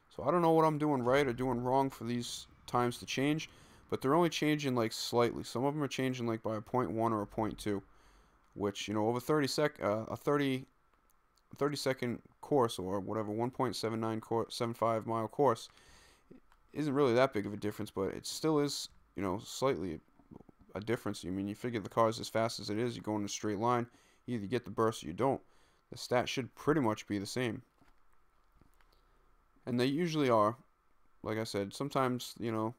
So I don't know what I'm doing right or doing wrong for these times to change. But they're only changing, like, slightly. Some of them are changing, like, by a 0.1 or a 0.2. Which, you know, over 30 second course, or whatever, 1.75 mile course, isn't really that big of a difference, but it still is, you know, slightly a difference. I mean, you figure the car is as fast as it is, you go in a straight line, you either get the burst or you don't. The stat should pretty much be the same. And they usually are. Like I said, sometimes, you know,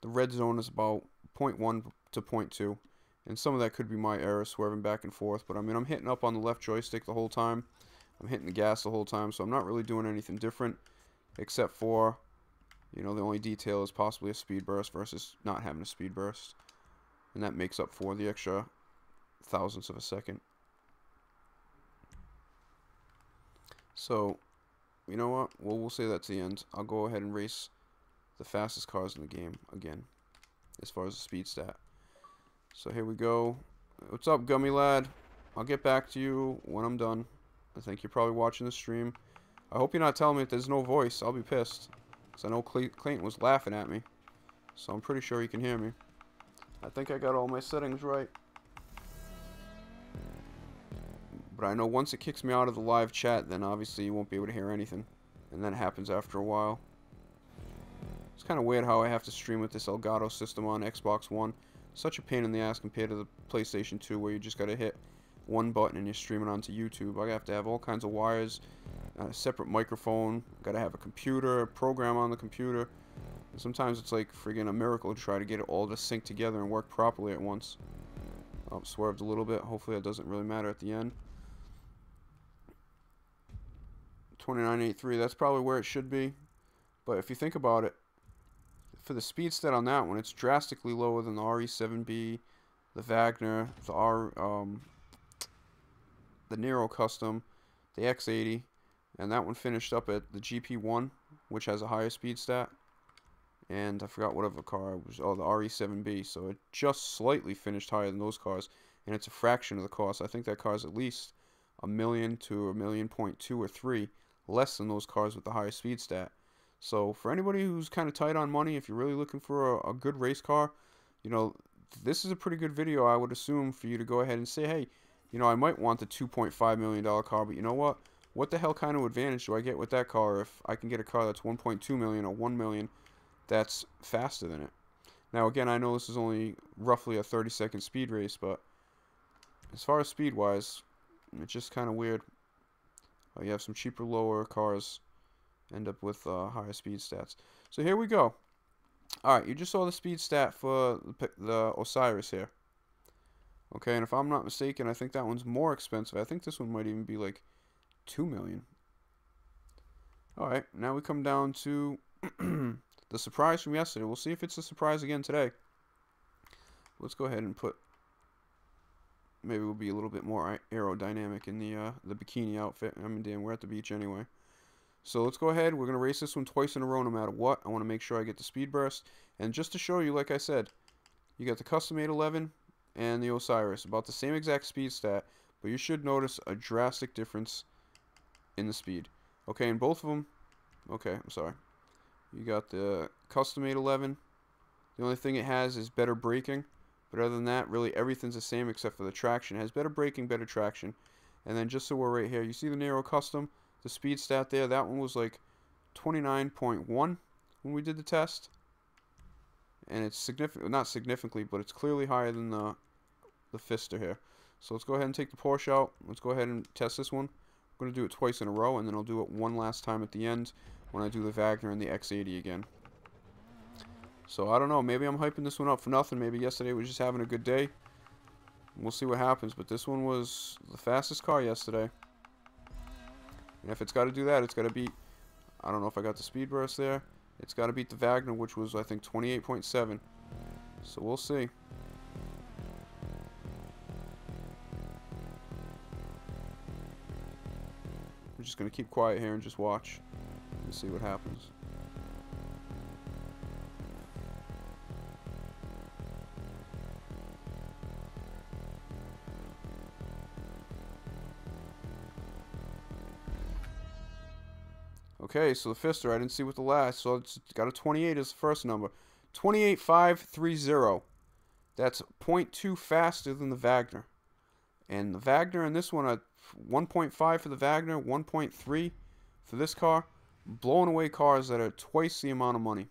the red zone is about 0.1 to 0.2. And some of that could be my error swerving back and forth. But, I mean, I'm hitting up on the left joystick the whole time. I'm hitting the gas the whole time. So I'm not really doing anything different. Except for, you know, the only detail is possibly a speed burst versus not having a speed burst. And that makes up for the extra thousandths of a second. So, you know what? Well, we'll say that's the end. I'll go ahead and race the fastest cars in the game again, as far as the speed stat. So here we go. What's up, Gummy Lad? I'll get back to you when I'm done. I think you're probably watching the stream. I hope you're not telling me that there's no voice. I'll be pissed. Because I know Clayton was laughing at me. So I'm pretty sure he can hear me. I think I got all my settings right. But I know once it kicks me out of the live chat, then obviously you won't be able to hear anything. And that happens after a while. It's kind of weird how I have to stream with this Elgato system on Xbox One. Such a pain in the ass compared to the PlayStation 2, where you just gotta hit one button and you're streaming onto YouTube. I have to have all kinds of wires, a separate microphone, gotta have a computer, a program on the computer. And sometimes it's like friggin' a miracle to try to get it all to sync together and work properly at once. Oh, swerved a little bit. Hopefully that doesn't really matter at the end. 29.83, that's probably where it should be. But if you think about it, for the speed stat on that one, it's drastically lower than the RE7B, the Wagner, the Nero Custom, the X80, and that one finished up at the GP1, which has a higher speed stat. And I forgot what other car it was. Oh, the RE7B. So it just slightly finished higher than those cars, and it's a fraction of the cost. I think that car is at least $1 million to $1.2 million or 3 less than those cars with the higher speed stat. So for anybody who's kind of tight on money, if you're really looking for a good race car, you know, this is a pretty good video, I would assume, for you to go ahead and say, hey, you know, I might want the $2.5 million car, but you know what? What the hell kind of advantage do I get with that car if I can get a car that's 1.2 million or 1 million that's faster than it? Now, again, I know this is only roughly a 30-second speed race, but as far as speed-wise, it's just kind of weird. You have some cheaper, lower cars end up with higher speed stats. So here we go. Alright, you just saw the speed stat for the Osiris here. Okay, and if I'm not mistaken, I think that one's more expensive. I think this one might even be like 2 million. Alright, now we come down to the surprise from yesterday. We'll see if it's a surprise again today. Let's go ahead and put... Maybe we'll be a little bit more aerodynamic in the bikini outfit. I mean, damn, we're at the beach anyway. So let's go ahead. We're going to race this one twice in a row no matter what. I want to make sure I get the speed burst. And just to show you, like I said, you got the Custom 811 and the Osiris. About the same exact speed stat, but you should notice a drastic difference in the speed. Okay, and both of them... Okay, I'm sorry. You got the Custom 811. The only thing it has is better braking. But other than that, really everything's the same except for the traction. It has better braking, better traction. And then just so we're right here, you see the Nero Custom? The speed stat there, that one was like 29.1 when we did the test. And it's significant, not significantly, but it's clearly higher than the Fister here. So let's go ahead and take the Porsche out. Let's go ahead and test this one. I'm going to do it twice in a row, and then I'll do it one last time at the end when I do the Wagner and the X80 again. So I don't know, maybe I'm hyping this one up for nothing. Maybe yesterday was just having a good day. We'll see what happens, but this one was the fastest car yesterday. And if it's got to do that, it's got to beat, I don't know if I got the speed burst there. It's got to beat the Wagner, which was, I think, 28.7. So we'll see. I'm just going to keep quiet here and just watch and see what happens. Okay, so the Fister, I didn't see what the last, so it's got a 28 as the first number. 28.530. That's 0.2 faster than the Wagner. And the Wagner in this one, 1.5 for the Wagner, 1.3 for this car. Blowing away cars that are twice the amount of money.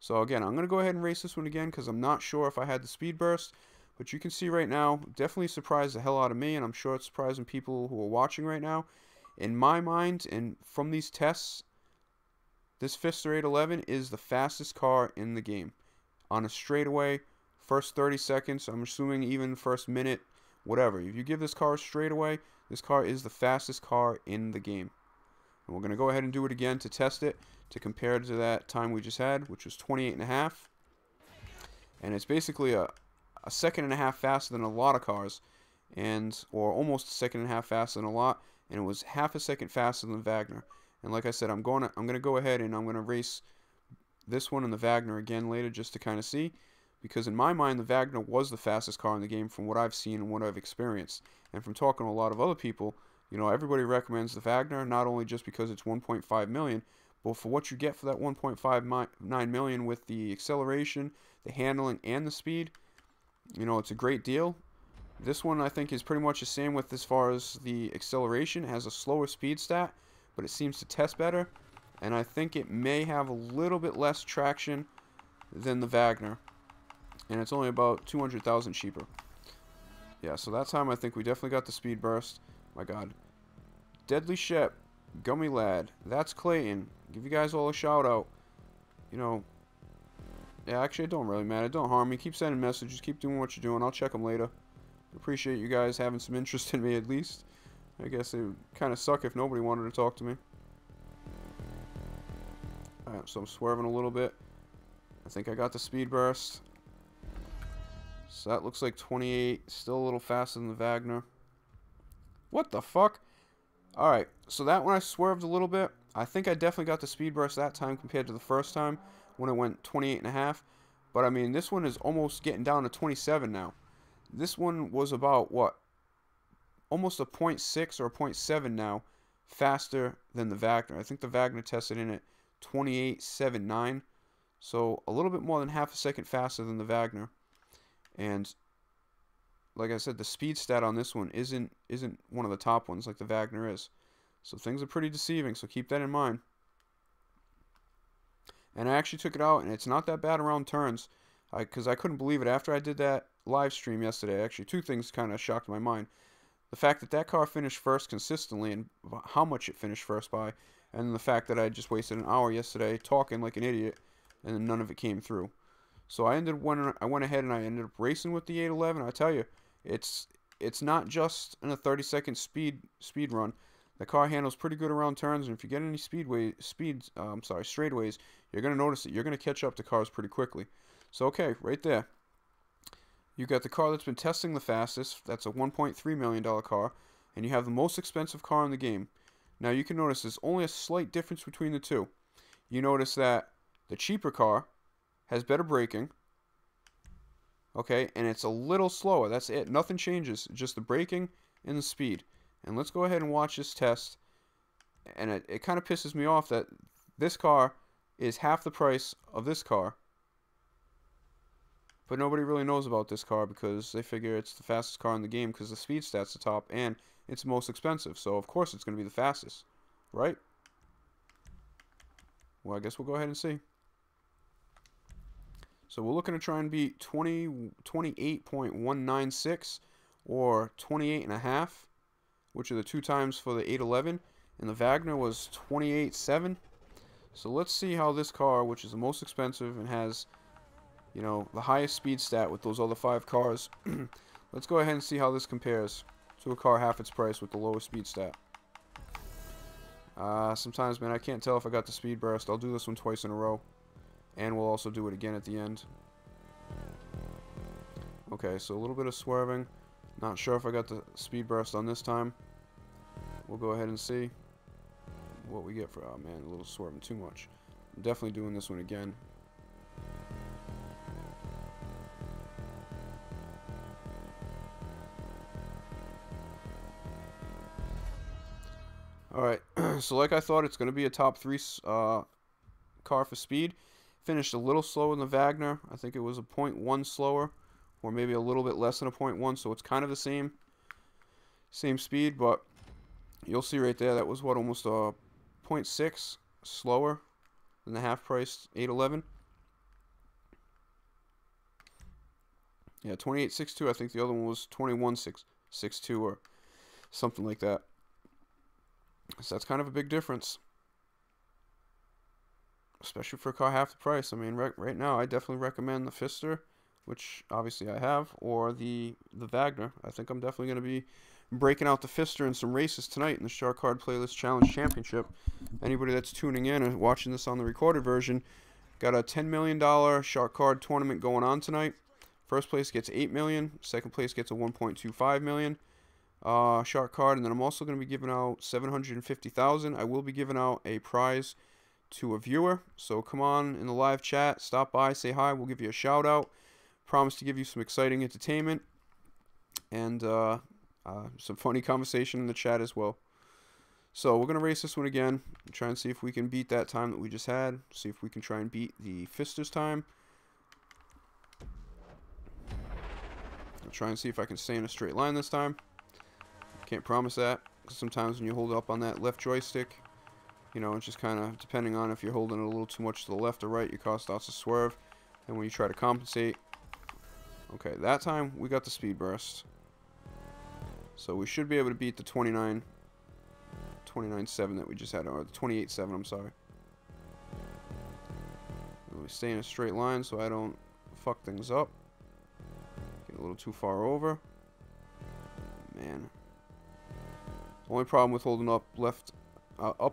So again, I'm going to go ahead and race this one again because I'm not sure if I had the speed burst. But you can see right now, definitely surprised the hell out of me, and I'm sure it's surprising people who are watching right now. In my mind, and from these tests, this Fister 811 is the fastest car in the game. On a straightaway, first 30 seconds, I'm assuming even first minute, whatever. If you give this car a straightaway, this car is the fastest car in the game. And we're going to go ahead and do it again to test it, to compare it to that time we just had, which was 28.5. And it's basically a second and a half faster than a lot of cars, or almost a second and a half faster than a lot. And it was half a second faster than the Wagner. And like I said, I'm gonna go ahead and I'm gonna race this one and the Wagner again later just to kind of see, because in my mind the Wagner was the fastest car in the game from what I've seen and what I've experienced. And from talking to a lot of other people, you know, everybody recommends the Wagner, not only just because it's 1.5 million, but for what you get for that 1.59 million with the acceleration, the handling, and the speed. You know, it's a great deal. This one I think is pretty much the same with as far as the acceleration. It has a slower speed stat, but it seems to test better. And I think it may have a little bit less traction than the Wagner. And it's only about 200,000 cheaper. Yeah, so that time I think we definitely got the speed burst. My God. Deadly Shep, Gummy Lad, That's Clayton. Give you guys all a shout out. You know, yeah, actually it don't really matter. It don't harm me. Keep sending messages. Keep doing what you're doing. I'll check them later. Appreciate you guys having some interest in me at least. I guess it would kind of suck if nobody wanted to talk to me. Alright, so I'm swerving a little bit. I think I got the speed burst. So that looks like 28. Still a little faster than the Wagner. What the fuck? Alright, so that one I swerved a little bit. I think I definitely got the speed burst that time compared to the first time when it went 28.5. But I mean, this one is almost getting down to 27 now. This one was about, what, almost a 0.6 or a 0.7 now faster than the Wagner. I think the Wagner tested in at 28.79, so a little bit more than half a second faster than the Wagner. And like I said, the speed stat on this one isn't one of the top ones like the Wagner is. So things are pretty deceiving, so keep that in mind. And I actually took it out, and it's not that bad around turns. Because I couldn't believe it. After I did that live stream yesterday, actually, two things kind of shocked my mind. the fact that that car finished first consistently and how much it finished first by, and the fact that I just wasted an hour yesterday talking like an idiot, and none of it came through. So I went ahead and I ended up racing with the 811. I tell you, it's it's not just in a 30-second speed run. The car handles pretty good around turns, and if you get any straightaways, you're gonna notice that you're gonna catch up to cars pretty quickly. So okay, right there, you got the car that's been testing the fastest. That's a $1.3 million car, and you have the most expensive car in the game. Now you can notice there's only a slight difference between the two. You notice that the cheaper car has better braking, okay, and it's a little slower. That's it. Nothing changes, just the braking and the speed. And let's go ahead and watch this test. And it kind of pisses me off that this car is half the price of this car, but nobody really knows about this car because they figure it's the fastest car in the game because the speed stat's the top and it's the most expensive. So of course it's going to be the fastest, right? Well, I guess we'll go ahead and see. So we're looking to try and beat 28.196 or 28.5, which are the two times for the 811, and the Wagner was 28.7. So let's see how this car, which is the most expensive and has, you know, the highest speed stat with those other 5 cars, let's go ahead and see how this compares to a car half its price with the lowest speed stat. Sometimes, man, I can't tell if I got the speed burst. I'll do this one twice in a row. And we'll also do it again at the end. Okay, so a little bit of swerving. Not sure if I got the speed burst on this time. We'll go ahead and see what we get for... Oh, man, a little swerving too much. I'm definitely doing this one again. Alright, so like I thought, it's going to be a top 3 car for speed. Finished a little slower than the Wagner. I think it was a 0.1 slower, or maybe a little bit less than a 0.1, so it's kind of the same speed, but you'll see right there, that was what, almost a 0.6 slower than the half-priced 811. Yeah, 28.62. I think the other one was 21.62 or something like that. So that's kind of a big difference, especially for a car half the price. I mean, right now, I definitely recommend the Pfister, which obviously I have, or the Wagner. I think I'm definitely going to be breaking out the Pfister in some races tonight in the Shark Card Playlist Challenge Championship. Anybody that's tuning in and watching this on the recorded version, got a $10 million Shark Card tournament going on tonight. First place gets $8 million. Second place gets a $1.25 million Shark Card, and then I'm also going to be giving out $750,000. I will be giving out a prize to a viewer, so come on in the live chat, stop by, say hi, we'll give you a shout out. Promise to give you some exciting entertainment and some funny conversation in the chat as well. So we're gonna race this one again, try and see if we can beat that time that we just had, see if we can try and beat the Pfister's time. I'll try and see if I can stay in a straight line this time. Can't promise that, because sometimes when you hold up on that left joystick, you know, it's just kind of depending on if you're holding it a little too much to the left or right, your car starts to swerve. And when you try to compensate, okay, that time we got the speed burst. So we should be able to beat the 29.7 that we just had, or the 28.7, I'm sorry. Let me stay in a straight line so I don't fuck things up. Get a little too far over. Man. Only problem with holding up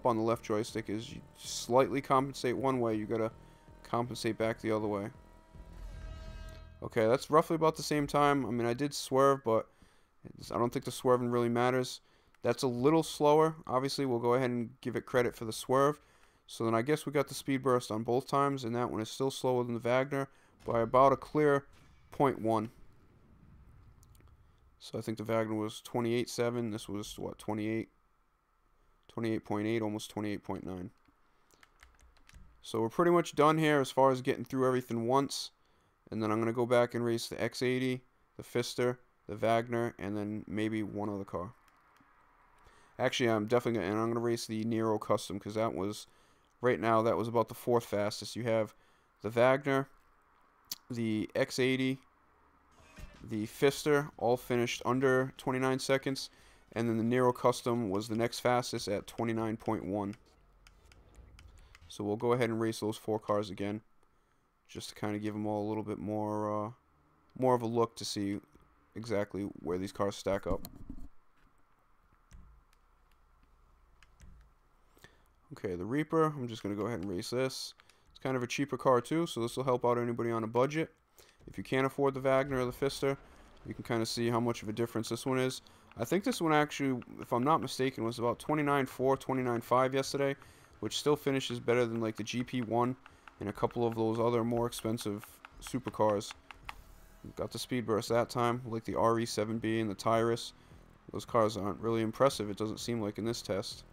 on the left joystick is you slightly compensate one way, you gotta compensate back the other way. Okay, that's roughly about the same time. I mean, I did swerve, but I don't think the swerving really matters. That's a little slower. Obviously, we'll go ahead and give it credit for the swerve. So then I guess we got the speed burst on both times, and that one is still slower than the Wagner by about a clear 0.1. So I think the Wagner was 28.7. This was, what, 28? 28.8, almost 28.9. So we're pretty much done here as far as getting through everything once. And then I'm going to go back and race the X80, the Pfister, the Wagner, and then maybe one other car. Actually, I'm definitely going to, and I'm going to race the Nero Custom, because that was, right now, that was about the 4th fastest. You have the Wagner, the X80, the Pfister, all finished under 29 seconds. And then the Nero Custom was the next fastest at 29.1. So we'll go ahead and race those 4 cars again, just to kind of give them all a little bit more of a look to see exactly where these cars stack up. Okay, the Reaper, I'm just going to go ahead and race this. It's kind of a cheaper car too, so this will help out anybody on a budget. If you can't afford the Wagner or the Pfister, you can kind of see how much of a difference this one is. I think this one actually, if I'm not mistaken, was about 29.4, 29.5 yesterday, which still finishes better than like the GP1 and a couple of those other more expensive supercars. Got the speed burst that time, like the RE7B and the Tyrus. Those cars aren't really impressive, it doesn't seem like in this test.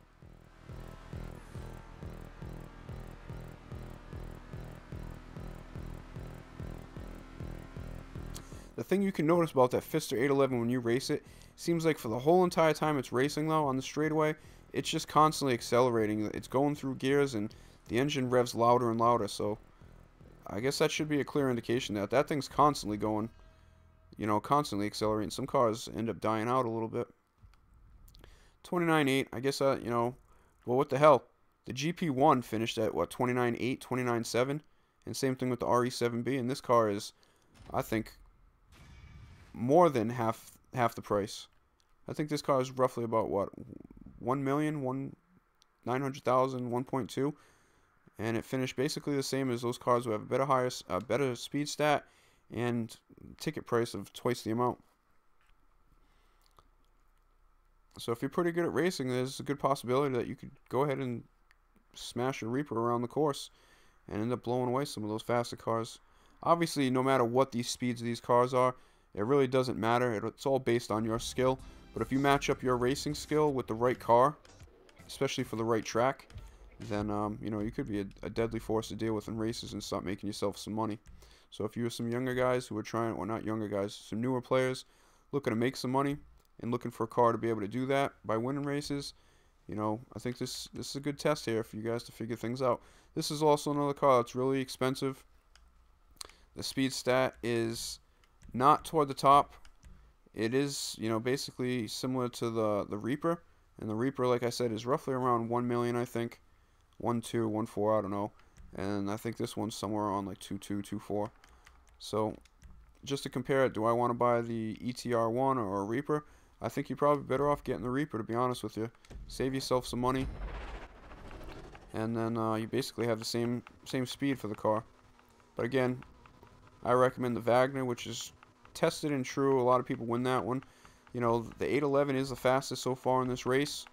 The thing you can notice about that Pfister 811 when you race it, seems like for the whole entire time it's racing though on the straightaway, it's just constantly accelerating. It's going through gears and the engine revs louder and louder, so I guess that should be a clear indication that that thing's constantly going, you know, constantly accelerating. Some cars end up dying out a little bit. 29.8, I guess, you know, well, what the hell? The GP1 finished at, what, 29.8, 29.7? And same thing with the RE7B, and this car is, I think, more than half the price. I think this car is roughly about, what, 1,900,000, 1.2, and it finished basically the same as those cars who have a better speed stat and ticket price of twice the amount. So if you're pretty good at racing, there's a good possibility that you could go ahead and smash your Reaper around the course and end up blowing away some of those faster cars. Obviously, no matter what these speeds of these cars are, it really doesn't matter. It's all based on your skill. But if you match up your racing skill with the right car, especially for the right track, then you know, you could be a deadly force to deal with in races and start making yourself some money. So if you're some younger guys who are trying, or not younger guys, some newer players looking to make some money and looking for a car to be able to do that by winning races, you know, I think this is a good test here for you guys to figure things out. This is also another car that's really expensive. The speed stat is not toward the top. It is, you know, basically similar to the Reaper, and the Reaper, like I said, is roughly around 1 million, I think, 1.2, 1.4, I don't know, and I think this one's somewhere around like 2.2, 2.4. So just to compare it, do I want to buy the ETR1 or a Reaper? I think you're probably better off getting the Reaper, to be honest with you. Save yourself some money, and then you basically have the same speed for the car. But again, I recommend the Wagner, which is tested and true. A lot of people win that one. You know, the 811 is the fastest so far in this race,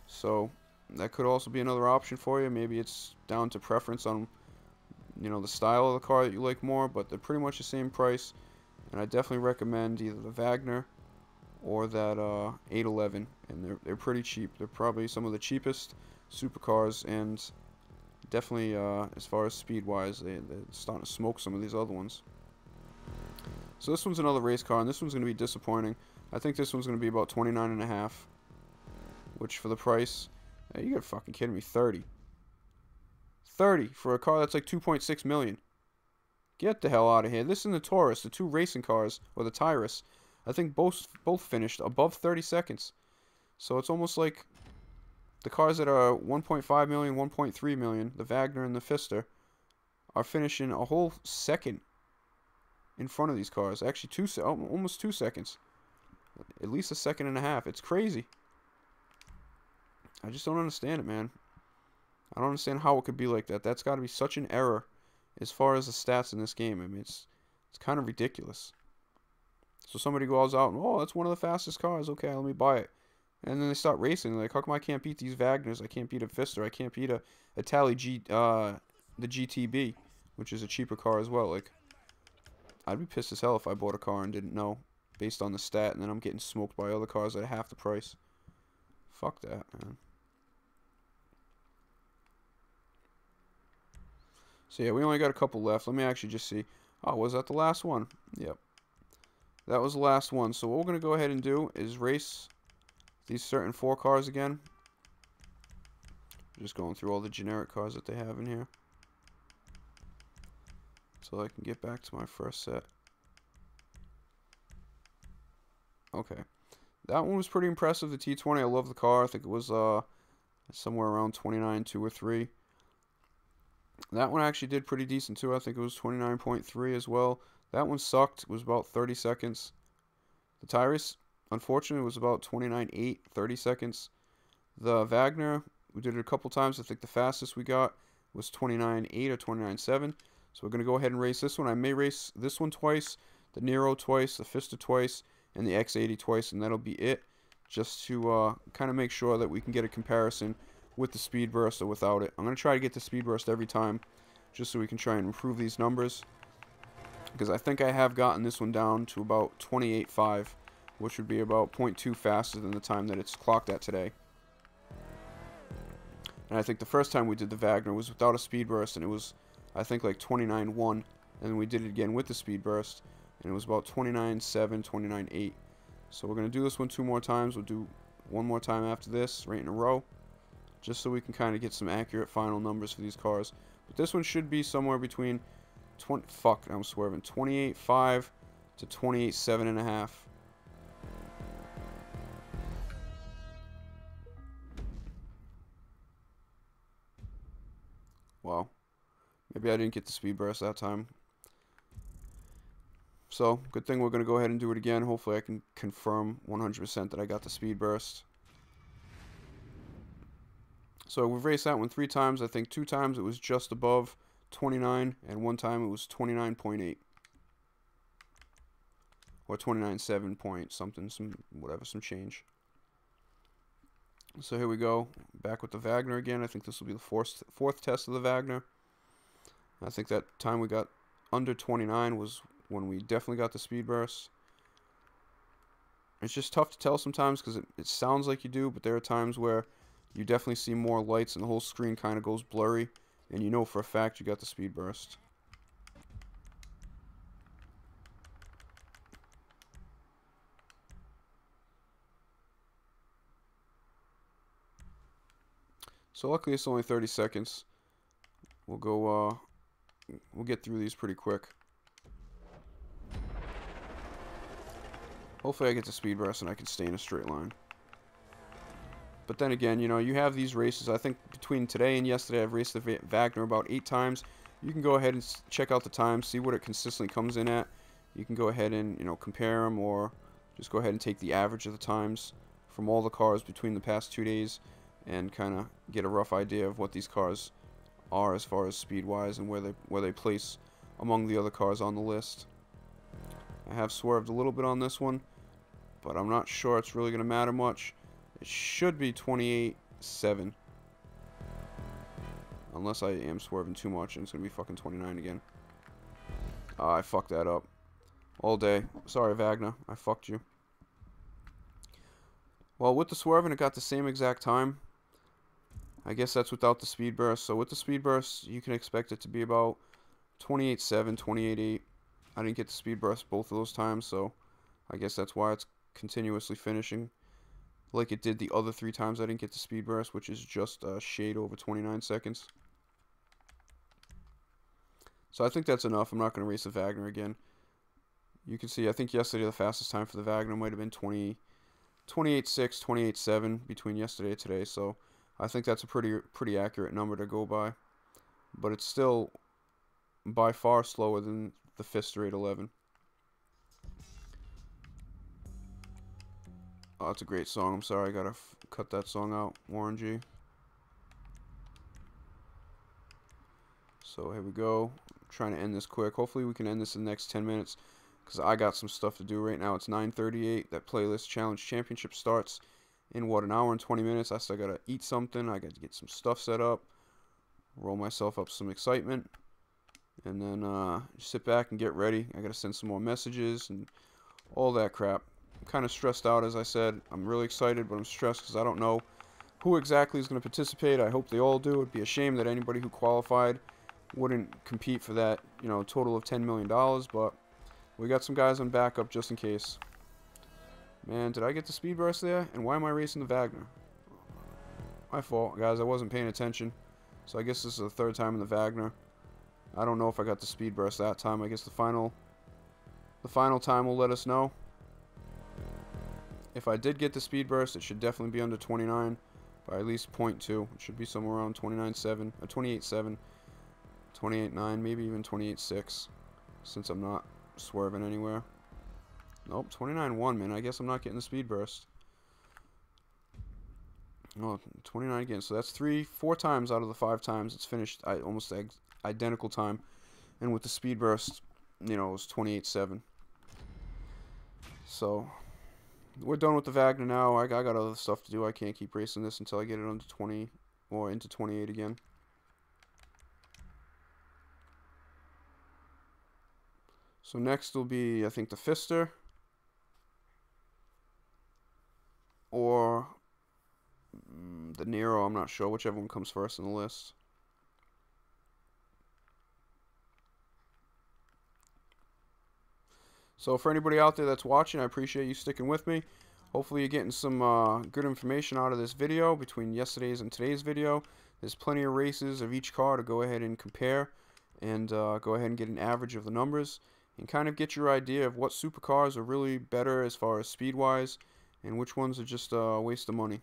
so that could also be another option for you. Maybe it's down to preference on, you know, the style of the car that you like more, but they're pretty much the same price, and I definitely recommend either the Wagner or that 811, and they're pretty cheap. They're probably some of the cheapest supercars, and definitely as far as speed wise, they're starting to smoke some of these other ones. So this one's another race car, and this one's going to be disappointing. I think this one's going to be about 29.5, which for the price, hey, you gotta fucking kidding me, 30 for a car that's like 2.6 million. Get the hell out of here. This and the Taurus, the two racing cars, or the Tyrus, I think both finished above 30 seconds. So it's almost like the cars that are 1.5 million, 1.3 million, the Wagner and the Pfister, are finishing a whole second in front of these cars. Actually, almost 2 seconds. At least a second and a half. It's crazy. I just don't understand it, man. I don't understand how it could be like that. That's got to be such an error as far as the stats in this game. I mean, it's kind of ridiculous. So somebody goes out and, oh, that's one of the fastest cars. Okay, let me buy it. And then they start racing. Like, how come I can't beat these Wagners? I can't beat a Pfister. I can't beat a Tally the GTB, which is a cheaper car as well. Like, I'd be pissed as hell if I bought a car and didn't know based on the stat, and then I'm getting smoked by other cars at half the price. Fuck that, man. So yeah, we only got a couple left. Let me actually just see. Oh, was that the last one? Yep. That was the last one. So what we're going to go ahead and do is race these certain 4 cars again. Just going through all the generic cars that they have in here, so I can get back to my first set. Okay. That one was pretty impressive, the T20. I love the car. I think it was somewhere around 29.2 or 3. That one actually did pretty decent too. I think it was 29.3 as well. That one sucked. It was about 30 seconds. The Tyrus, unfortunately, was about 29.8, 30 seconds. The Wagner, we did it a couple times. I think the fastest we got was 29.8 or 29.7. So we're going to go ahead and race this one. I may race this one twice, the Nero twice, the Fiesta twice, and the X80 twice, and that'll be it. Just to kind of make sure that we can get a comparison with the Speed Burst or without it. I'm going to try to get the Speed Burst every time, just so we can try and improve these numbers. Because I think I have gotten this one down to about 28.5, which would be about 0.2 faster than the time that it's clocked at today. And I think the first time we did the Wagner was without a Speed Burst, and it was, I think, like 29.1. And then we did it again with the Speed Burst, and it was about 29.7, 29.8. So we're going to do this one 2 more times. We'll do one more time after this, right in a row, just so we can kind of get some accurate final numbers for these cars. But this one should be somewhere between 28.5 to 28.7.5. Wow. Maybe I didn't get the Speed Burst that time. So, good thing we're going to go ahead and do it again. Hopefully I can confirm 100% that I got the Speed Burst. So we've raced that one 3 times. I think 2 times it was just above 29, and 1 time it was 29.8. Or 29.7 point something, some change. So here we go. Back with the Wagner again. I think this will be the fourth test of the Wagner. I think that time we got under 29 was when we definitely got the Speed Burst. It's just tough to tell sometimes because it sounds like you do, but there are times where you definitely see more lights and the whole screen kind of goes blurry, and you know for a fact you got the Speed Burst. So luckily it's only 30 seconds. We'll get through these pretty quick. Hopefully I get the Speed Burst and I can stay in a straight line. But then again, you know, you have these races. I think between today and yesterday, I've raced the Wagner about 8 times. You can go ahead and check out the times, see what it consistently comes in at. You can go ahead and, you know, compare them, or just go ahead and take the average of the times from all the cars between the past 2 days and kind of get a rough idea of what these cars are as far as speed-wise and where they place among the other cars on the list. I have swerved a little bit on this one, but I'm not sure it's really going to matter much. It should be 28.7. Unless I am swerving too much and it's going to be fucking 29 again. I fucked that up. All day. Sorry, Wagner. I fucked you. Well, with the swerving, it got the same exact time. I guess that's without the Speed Burst. So with the Speed Burst, you can expect it to be about 28.7, 28.8. I didn't get the Speed Burst both of those times, so I guess that's why it's continuously finishing like it did the other 3 times I didn't get the Speed Burst, which is just a shade over 29 seconds. So I think that's enough. I'm not going to race the Wagner again. You can see, I think yesterday the fastest time for the Wagner might have been 28.6, 28.7 between yesterday and today. So I think that's a pretty accurate number to go by. But it's still by far slower than the Fiesta 811. Oh, that's a great song. I'm sorry, I gotta cut that song out. Warren G. So here we go. I'm trying to end this quick. Hopefully we can end this in the next 10 minutes, because I got some stuff to do right now. It's 9:38. That Playlist Challenge Championship starts in, what, an hour and 20 minutes. I still gotta eat something. I gotta get some stuff set up, roll myself up some excitement, and then sit back and get ready. I gotta send some more messages and all that crap. I'm kind of stressed out, as I said. I'm really excited, but I'm stressed because I don't know who exactly is going to participate. I hope they all do. It'd be a shame that anybody who qualified wouldn't compete for that, you know, total of $10 million, but we got some guys on backup just in case. Man, did I get the Speed Burst there? And why am I racing the Wagner? My fault, guys. I wasn't paying attention. So I guess this is the 3rd time in the Wagner. I don't know if I got the Speed Burst that time. I guess the final time will let us know. If I did get the speed burst, it should definitely be under 29 by at least 0.2. It should be somewhere around 29.7, or 28.7, 28.9, maybe even 28.6, since I'm not swerving anywhere. Nope, 29.1, man. I guess I'm not getting the speed burst. Oh, 29 again. So that's 4 times out of the 5 times it's finished almost identical time. And with the speed burst, you know, it was 28.7. So we're done with the Wagner now. I got other stuff to do. I can't keep racing this until I get it under 20 or into 28 again. So next will be, I think, the Pfister or the Nero. I'm not sure, whichever one comes first in the list. So for anybody out there that's watching, I appreciate you sticking with me. Hopefully you're getting some good information out of this video between yesterday's and today's video. There's plenty of races of each car to go ahead and compare and go ahead and get an average of the numbers and kind of get your idea of what supercars are really better as far as speed-wise and which ones are just a waste of money.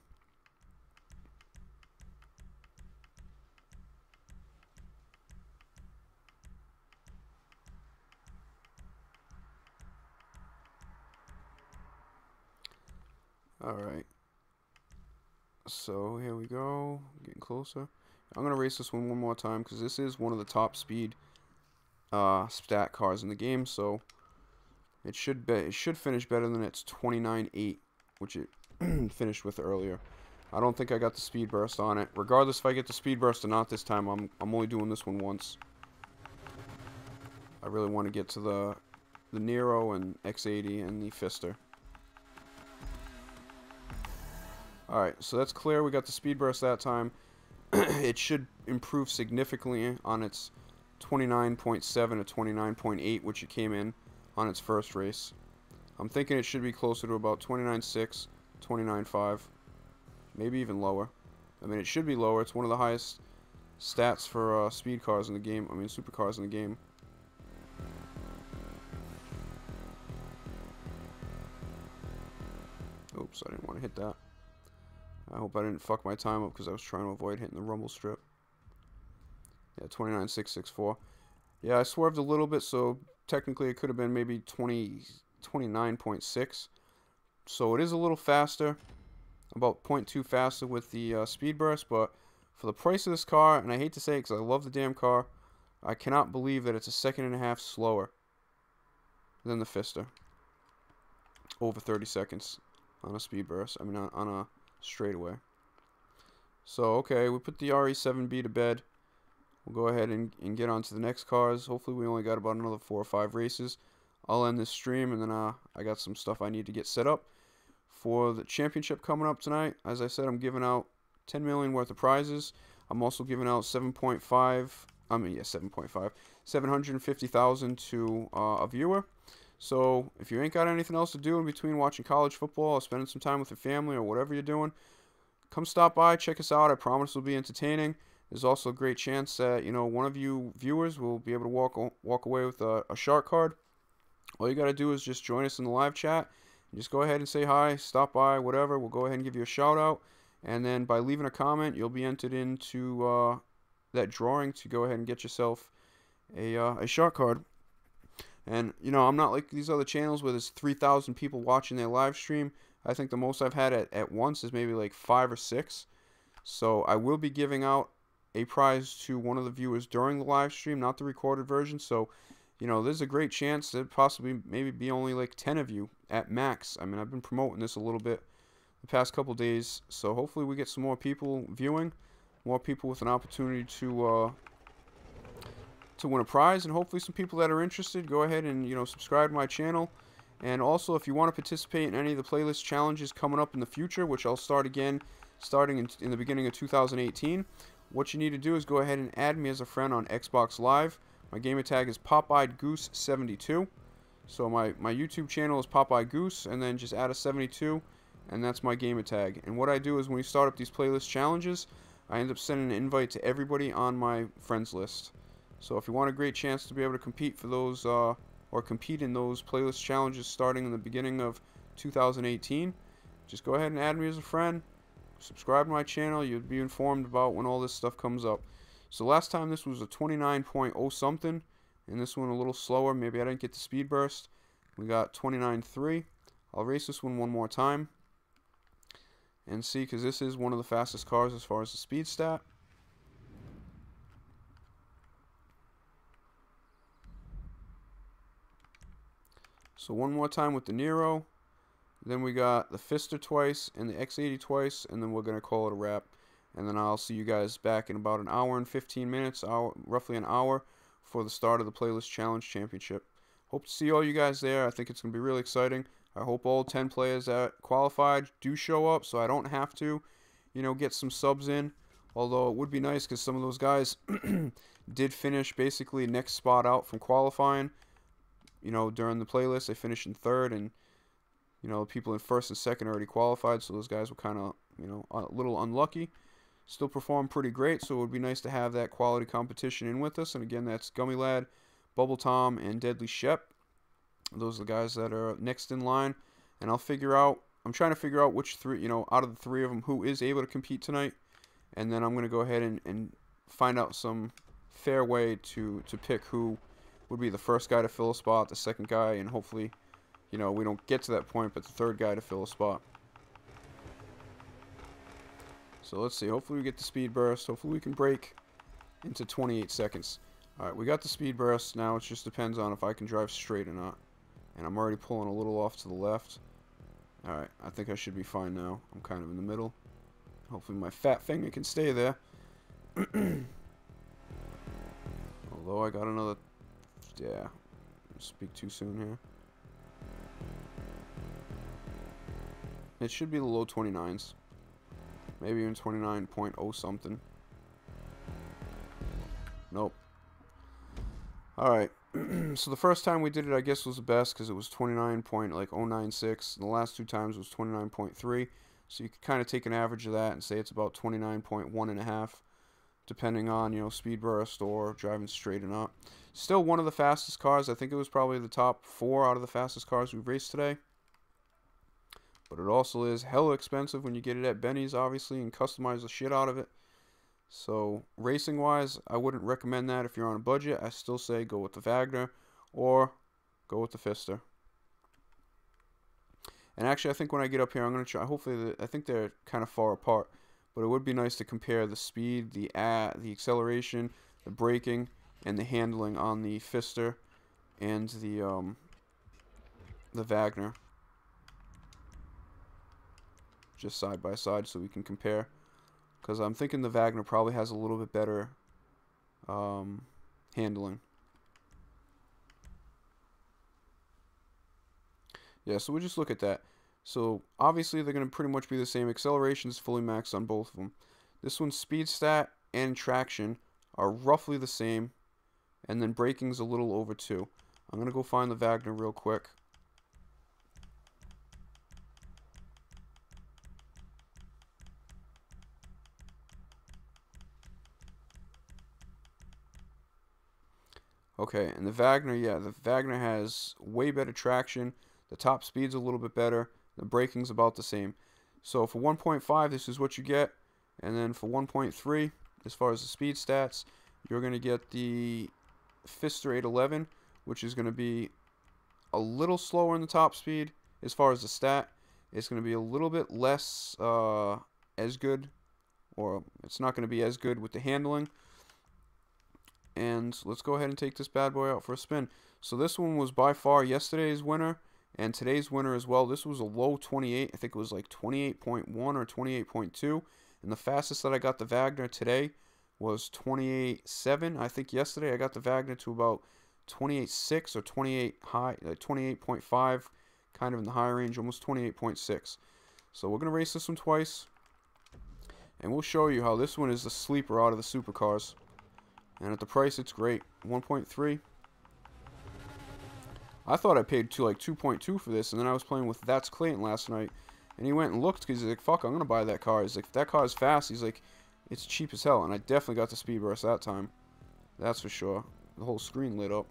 Alright, so here we go, getting closer. I'm going to race this one more time because this is one of the top speed stat cars in the game, so it should finish better than its 29.8, which it finished with earlier. I don't think I got the speed burst on it. Regardless if I get the speed burst or not this time, I'm only doing this one once. I really want to get to the Nero and X80 and the Pfister. Alright, so that's clear. We got the speed burst that time. It should improve significantly on its 29.7 to 29.8, which it came in on its first race. I'm thinking it should be closer to about 29.6, 29.5, maybe even lower. I mean, it should be lower. It's one of the highest stats for speed cars in the game. I mean, supercars in the game. Oops, I didn't want to hit that. I hope I didn't fuck my time up because I was trying to avoid hitting the rumble strip. Yeah, 29.664. Yeah, I swerved a little bit, so technically it could have been maybe 29.6. So it is a little faster, about 0.2 faster with the speed burst, but for the price of this car, and I hate to say it because I love the damn car, I cannot believe that it's a second and a half slower than the Pfister. Over 30 seconds on a speed burst. I mean, on a straightaway. So, okay, we put the RE7B to bed. We'll go ahead and get on to the next cars. Hopefully we only got about another 4 or 5 races. I'll end this stream, and then I got some stuff I need to get set up for the championship coming up tonight. As I said, I'm giving out 10 million worth of prizes. I'm also giving out 750,000 to a viewer. So if you ain't got anything else to do in between watching college football or spending some time with your family or whatever you're doing, come stop by, check us out. I promise it'll be entertaining. There's also a great chance that, you know, one of you viewers will be able to walk away with a shark card. All you got to do is just join us in the live chat. And just go ahead and say hi, stop by, whatever. We'll go ahead and give you a shout out. And then by leaving a comment, you'll be entered into that drawing to go ahead and get yourself a shark card. And, you know, I'm not like these other channels where there's 3,000 people watching their live stream. I think the most I've had at once is maybe like 5 or 6. So I will be giving out a prize to one of the viewers during the live stream, not the recorded version. So, you know, there's a great chance that possibly maybe be only like 10 of you at max. I mean, I've been promoting this a little bit the past couple days. So hopefully we get some more people viewing, more people with an opportunity to win a prize, and hopefully some people that are interested go ahead and, you know, subscribe to my channel. And also, if you want to participate in any of the playlist challenges coming up in the future, which I'll start again starting in the beginning of 2018, what you need to do is go ahead and add me as a friend on Xbox Live. My gamer tag is Popeyed Goose 72. So my YouTube channel is Popeye Goose, and then just add a 72, and that's my gamer tag. And what I do is when we start up these playlist challenges, I end up sending an invite to everybody on my friends list. So if you want a great chance to be able to compete for those, or compete in those playlist challenges starting in the beginning of 2018, just go ahead and add me as a friend. Subscribe to my channel. You'll be informed about when all this stuff comes up. So last time this was a 29.0 something, and this one a little slower. Maybe I didn't get the speed burst. We got 29.3. I'll race this one more time and see, because this is one of the fastest cars as far as the speed stat. So one more time with the Nero. Then we got the Fister twice and the X80 twice, and then we're going to call it a wrap. And then I'll see you guys back in about an hour and 15 minutes, roughly an hour, for the start of the Playlist Challenge Championship. Hope to see all you guys there. I think it's going to be really exciting. I hope all 10 players that qualified do show up, so I don't have to, get some subs in. Although it would be nice, because some of those guys did finish basically next spot out from qualifying. During the playlist, they finished in third, and people in first and second already qualified, so those guys were kind of, a little unlucky. Still performed pretty great, so it would be nice to have that quality competition in with us. And again, that's Gummy Lad, Bubble Tom, and Deadly Shep. Those are the guys that are next in line, and I'm trying to figure out which three, out of the three of them, who is able to compete tonight, and then I'm going to go ahead and find out some fair way to pick who would be the first guy to fill a spot, the second guy, and hopefully, we don't get to that point, but the third guy to fill a spot. So let's see. Hopefully we get the speed burst. Hopefully we can break into 28 seconds. Alright, we got the speed burst. Now it just depends on if I can drive straight or not. And I'm already pulling a little off to the left. Alright, I think I should be fine now. I'm kind of in the middle. Hopefully my fat finger can stay there. Although I got another... Yeah, speak too soon here. It should be the low 29s. Maybe even 29.0 something. Nope. Alright. So the first time we did it, I guess, was the best, because it was 29.096. And the last two times was 29.3. So you could kind of take an average of that and say it's about 29.1.5. Depending on, speed burst or driving straight or not. Still one of the fastest cars. I think it was probably the top 4 out of the fastest cars we've raced today. But it also is hella expensive when you get it at Benny's, obviously, and customize the shit out of it. So, racing-wise, I wouldn't recommend that if you're on a budget. I still say go with the Wagner or go with the Fister. And actually, I think when I get up here, I'm going to try, hopefully, I think they're kind of far apart. But it would be nice to compare the speed, the acceleration, the braking, and the handling on the Fister and the Wagner. Just side by side so we can compare. Because I'm thinking the Wagner probably has a little bit better handling. Yeah, so we'll just look at that. So, obviously, they're going to pretty much be the same. Acceleration is fully maxed on both of them. This one's speed stat and traction are roughly the same. And then braking's a little over 2. I'm going to go find the Wagner real quick. Okay, and the Wagner, yeah, the Wagner has way better traction. The top speed's a little bit better. The braking's about the same. So for 1.5, this is what you get. And then for 1.3, as far as the speed stats, you're going to get the Fister 811, which is going to be a little slower in the top speed. As far as the stat, it's going to be a little bit less as good, or it's not going to be as good with the handling. And let's go ahead and take this bad boy out for a spin. So this one was by far yesterday's winner and today's winner as well. This was a low 28. I think it was like 28.1 or 28.2. And the fastest that I got the Wagner today was 28.7. I think yesterday I got the Wagner to about 28.6 or 28 high, 28.5, kind of in the high range, almost 28.6. So we're going to race this one twice. And we'll show you how this one is the sleeper out of the supercars. And at the price, it's great. 1.3. I thought I paid like 2.2 for this, and then I was playing with That's Clayton last night, and he went and looked because he's like, "Fuck, I'm gonna buy that car." He's like, "If that car is fast," he's like, "it's cheap as hell." And I definitely got the speed burst that time. That's for sure. The whole screen lit up.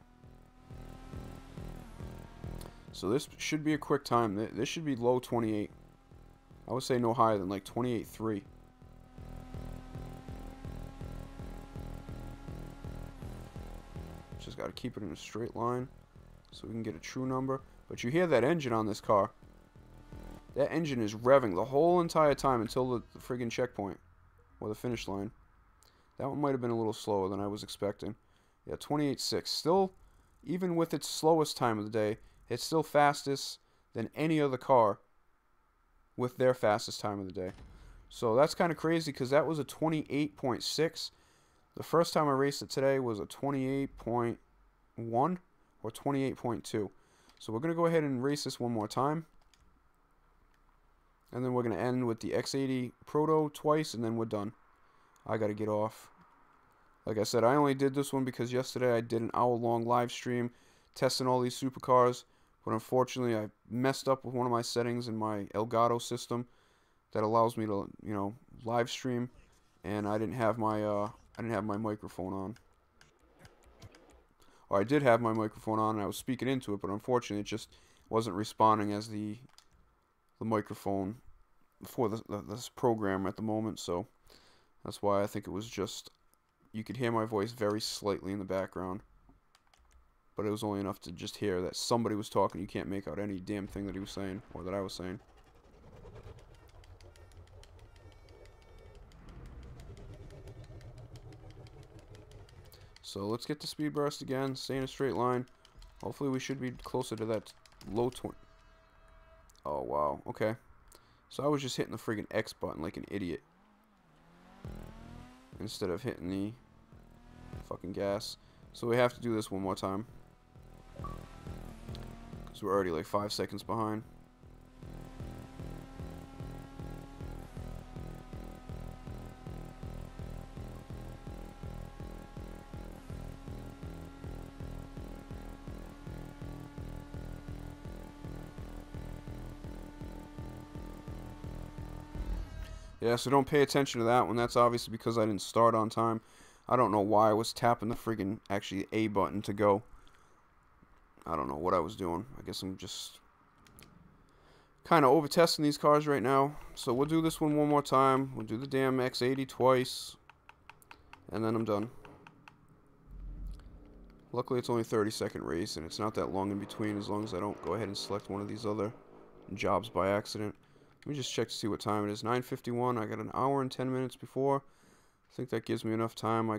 So this should be a quick time. This should be low 28. I would say no higher than like 28.3. Just got to keep it in a straight line so we can get a true number. But you hear that engine on this car. That engine is revving the whole entire time until the friggin' checkpoint or the finish line. That one might have been a little slower than I was expecting. Yeah, 28.6. Still, even with its slowest time of the day, it's still fastest than any other car with their fastest time of the day. So that's kind of crazy because that was a 28.6. The first time I raced it today was a 28.1 or 28.2. So we're going to go ahead and race this one more time. And then we're going to end with the X80 Proto twice, and then we're done. I got to get off. Like I said, I only did this one because yesterday I did an hour-long live stream testing all these supercars. But unfortunately, I messed up with one of my settings in my Elgato system that allows me to, you know, live stream. And I didn't have my microphone on. Or I did have my microphone on and I was speaking into it, but unfortunately it just wasn't responding as the microphone for this program at the moment. So that's why I think it was just, you could hear my voice very slightly in the background. But it was only enough to just hear that somebody was talking. You can't make out any damn thing that he was saying or that I was saying. So let's get the speed burst again, stay in a straight line. Hopefully we should be closer to that low 20. Oh, wow. Okay. So I was just hitting the friggin' X button like an idiot. Instead of hitting the fucking gas. So we have to do this one more time. Because we're already like 5 seconds behind. Yeah, so don't pay attention to that one. That's obviously because I didn't start on time. I don't know why I was tapping the friggin' actually A button to go. I don't know what I was doing. I guess I'm just kind of over testing these cars right now. So we'll do this one more time. We'll do the damn X80 twice. And then I'm done. Luckily it's only a 30-second race and it's not that long in between as long as I don't go ahead and select one of these other jobs by accident. Let me just check to see what time it is. 9:51. I got an hour and 10 minutes before. I think that gives me enough time. I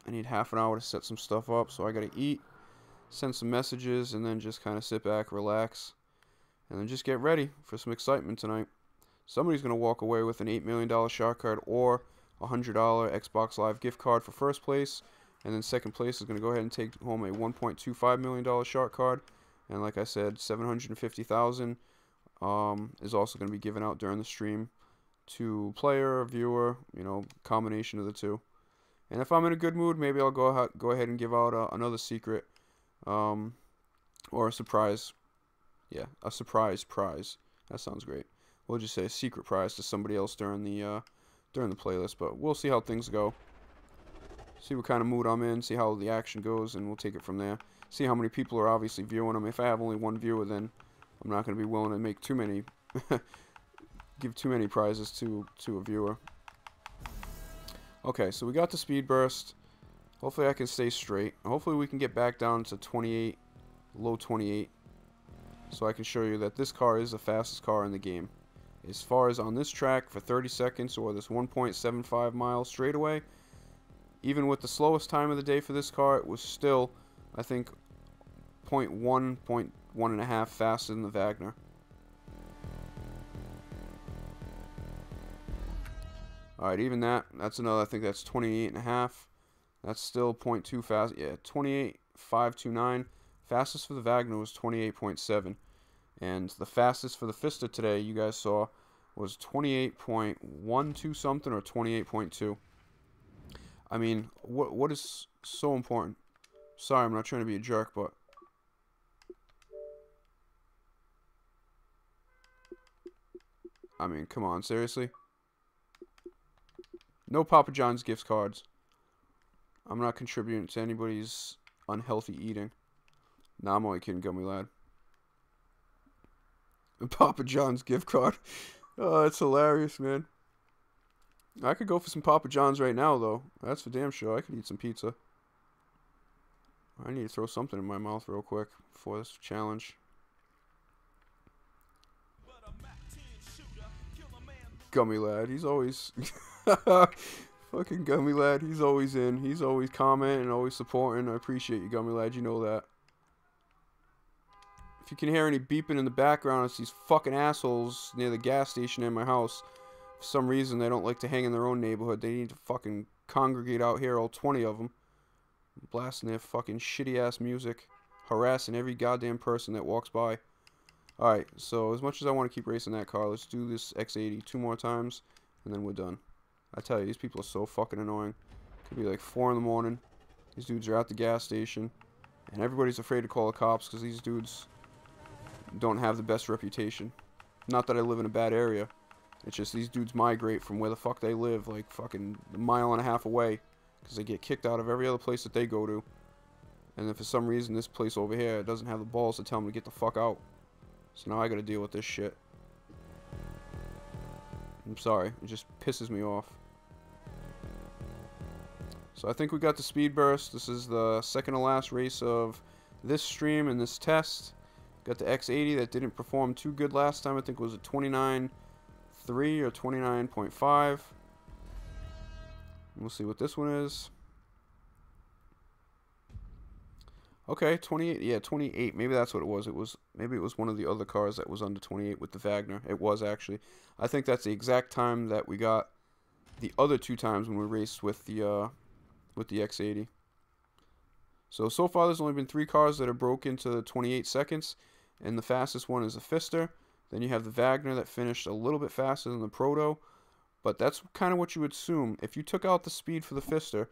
need half an hour to set some stuff up. So I got to eat, send some messages, and then just kind of sit back, relax, and then just get ready for some excitement tonight. Somebody's going to walk away with an $8 million shark card or a $100 Xbox Live gift card for first place. And then second place is going to go ahead and take home a $1.25 million shark card. And like I said, $750,000 is also going to be given out during the stream to player or viewer, you know, combination of the two. And if I'm in a good mood, maybe I'll go ahead and give out another secret or a surprise. Yeah, a surprise prize. That sounds great. We'll just say a secret prize to somebody else during the playlist, but we'll see how things go. See what kind of mood I'm in, see how the action goes, and we'll take it from there. See how many people are obviously viewing them. If I have only one viewer, then I'm not going to be willing to make too many, give too many prizes to a viewer. Okay, so we got the speed burst. Hopefully I can stay straight. Hopefully we can get back down to 28, low 28. So I can show you that this car is the fastest car in the game. As far as on this track for 30 seconds or this 1.75 mile straightaway, even with the slowest time of the day for this car, it was still, I think, 0.1.5 faster than the Wagner. Alright, even that's another, I think that's 28.5. That's still 0.2 fast. Yeah, 28.529. Fastest for the Wagner was 28.7. And the fastest for the Fiesta today, you guys saw, was 28.12 something or 28.2. I mean, what is so important? Sorry, I'm not trying to be a jerk, but I mean, come on, seriously? No Papa John's gift cards. I'm not contributing to anybody's unhealthy eating. Nah, I'm only kidding, Gummy Lad. A Papa John's gift card. Oh, that's hilarious, man. I could go for some Papa John's right now, though. That's for damn sure. I could eat some pizza. I need to throw something in my mouth real quick before this challenge. Gummy Lad, he's always... Fucking Gummy Lad, he's always in. He's always commenting, always supporting. I appreciate you, Gummy Lad, you know that. If you can hear any beeping in the background, it's these fucking assholes near the gas station in my house. For some reason, they don't like to hang in their own neighborhood. They need to fucking congregate out here, all 20 of them. Blasting their fucking shitty-ass music. Harassing every goddamn person that walks by. Alright, so as much as I want to keep racing that car, let's do this X80 2 more times, and then we're done. I tell you, these people are so fucking annoying. Could be like 4 in the morning. These dudes are at the gas station. And everybody's afraid to call the cops because these dudes don't have the best reputation. Not that I live in a bad area. It's just these dudes migrate from where the fuck they live, like fucking a mile and a half away. Because they get kicked out of every other place that they go to. And then for some reason this place over here doesn't have the balls to tell them to get the fuck out. So now I gotta deal with this shit. I'm sorry, it just pisses me off. So I think we got the speed burst. This is the second to last race of this stream and this test. Got the X80 that didn't perform too good last time. I think it was a 29.3 or 29.5. We'll see what this one is. Okay, 28. Yeah, 28. Maybe that's what it was. Maybe it was one of the other cars that was under 28 with the Wagner. It was actually. I think that's the exact time that we got the other 2 times when we raced with the X80. So far there's only been 3 cars that are broke into the 28 seconds, and the fastest one is the Pfister. Then you have the Wagner that finished a little bit faster than the Proto, but that's kind of what you would assume. If you took out the speed for the Pfister,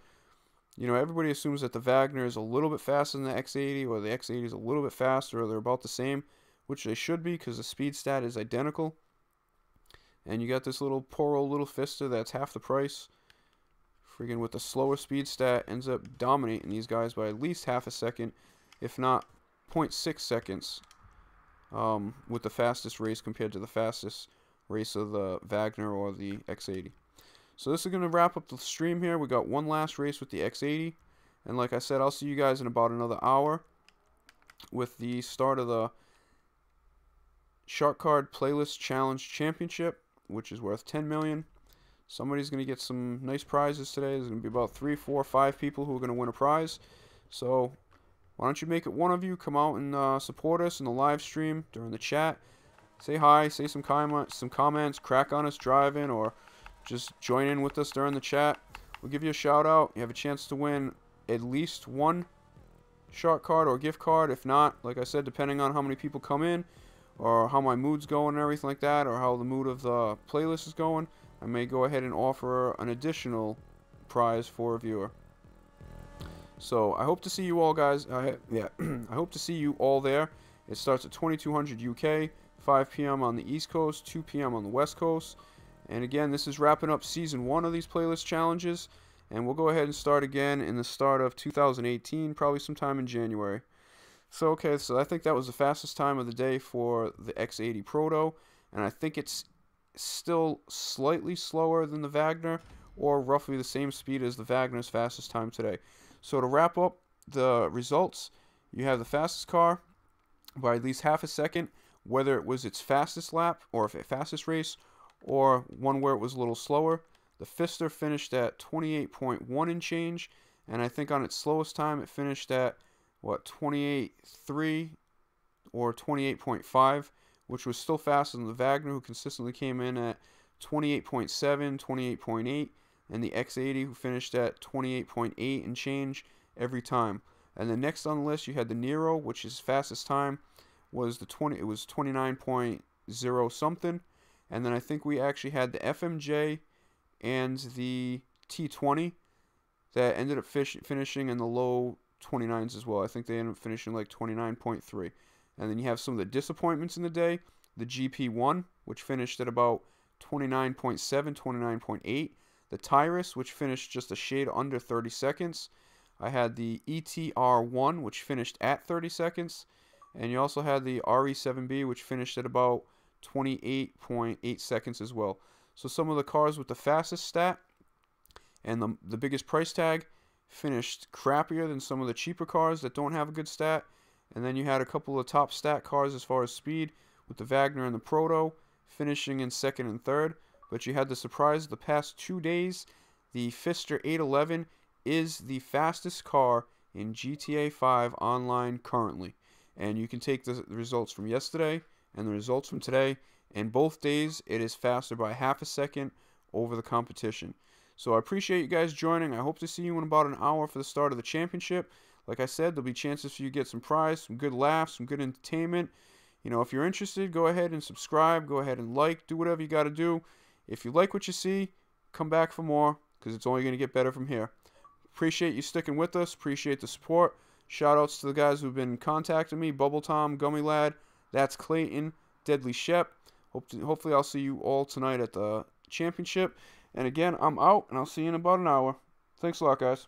you know, everybody assumes that the Wagner is a little bit faster than the X80, or the X80 is a little bit faster, or they're about the same, which they should be because the speed stat is identical. And you got this little poor old little Pfister that's half the price. Friggin' with the slower speed stat ends up dominating these guys by at least half a second, if not 0.6 seconds, with the fastest race compared to the fastest race of the Wagner or the X80. So this is going to wrap up the stream here. We got one last race with the X80. And like I said, I'll see you guys in about another hour with the start of the Shark Card Playlist Challenge Championship, which is worth 10 million. Somebody's going to get some nice prizes today. There's going to be about 3, 4, 5 people who are going to win a prize. So why don't you make it one of you? Come out and support us in the live stream during the chat. Say hi, say some comments, crack on us driving, or just join in with us during the chat. We'll give you a shout out. You have a chance to win at least one Shark Card or gift card. If not, like I said, depending on how many people come in, or how my mood's going and everything like that, or how the mood of the playlist is going, I may go ahead and offer an additional prize for a viewer. So I hope to see you all, guys. I hope to see you all there. It starts at 2200 UK, 5 p.m. on the East Coast, 2 p.m. on the West Coast. And again, this is wrapping up Season 1 of these playlist challenges. And we'll go ahead and start again in the start of 2018, probably sometime in January. So, okay, so I think that was the fastest time of the day for the X80 Proto. And I think it's still slightly slower than the Wagner, or roughly the same speed as the Wagner's fastest time today. So to wrap up the results, you have the fastest car by at least half a second, whether it was its fastest lap or fastest race, or one where it was a little slower. The Pfister finished at 28.1 and change, and I think on its slowest time it finished at, what, 28.3 or 28.5, which was still faster than the Wagner, who consistently came in at 28.7, 28.8, and the X80, who finished at 28.8 and change every time. And then next on the list, you had the Nero, which his fastest time was it was 29.0 something. And then I think we actually had the FMJ and the T20 that ended up finishing in the low 29s as well. I think they ended up finishing like 29.3. And then you have some of the disappointments in the day. The GP1, which finished at about 29.7, 29.8. The Tyrus, which finished just a shade under 30 seconds. I had the ETR1, which finished at 30 seconds. And you also had the RE7B, which finished at about 28.8 seconds as well. So some of the cars with the fastest stat and the biggest price tag finished crappier than some of the cheaper cars that don't have a good stat. And then you had a couple of top stat cars as far as speed, with the Wagner and the Proto finishing in second and third. But you had the surprise the past 2 days, the Pfister 811 is the fastest car in GTA 5 online currently. And you can take the results from yesterday and the results from today, and both days it is faster by half a second over the competition. So I appreciate you guys joining. I hope to see you in about an hour for the start of the championship. Like I said, there'll be chances for you to get some prize, some good laughs, some good entertainment. You know, if you're interested, go ahead and subscribe. Go ahead and like. Do whatever you got to do. If you like what you see, come back for more, because it's only going to get better from here. Appreciate you sticking with us. Appreciate the support. Shout outs to the guys who've been contacting me. Bubble Tom, Gummy Lad, That's Clayton, Deadly Shep. Hopefully I'll see you all tonight at the championship. And again, I'm out, and I'll see you in about an hour. Thanks a lot, guys.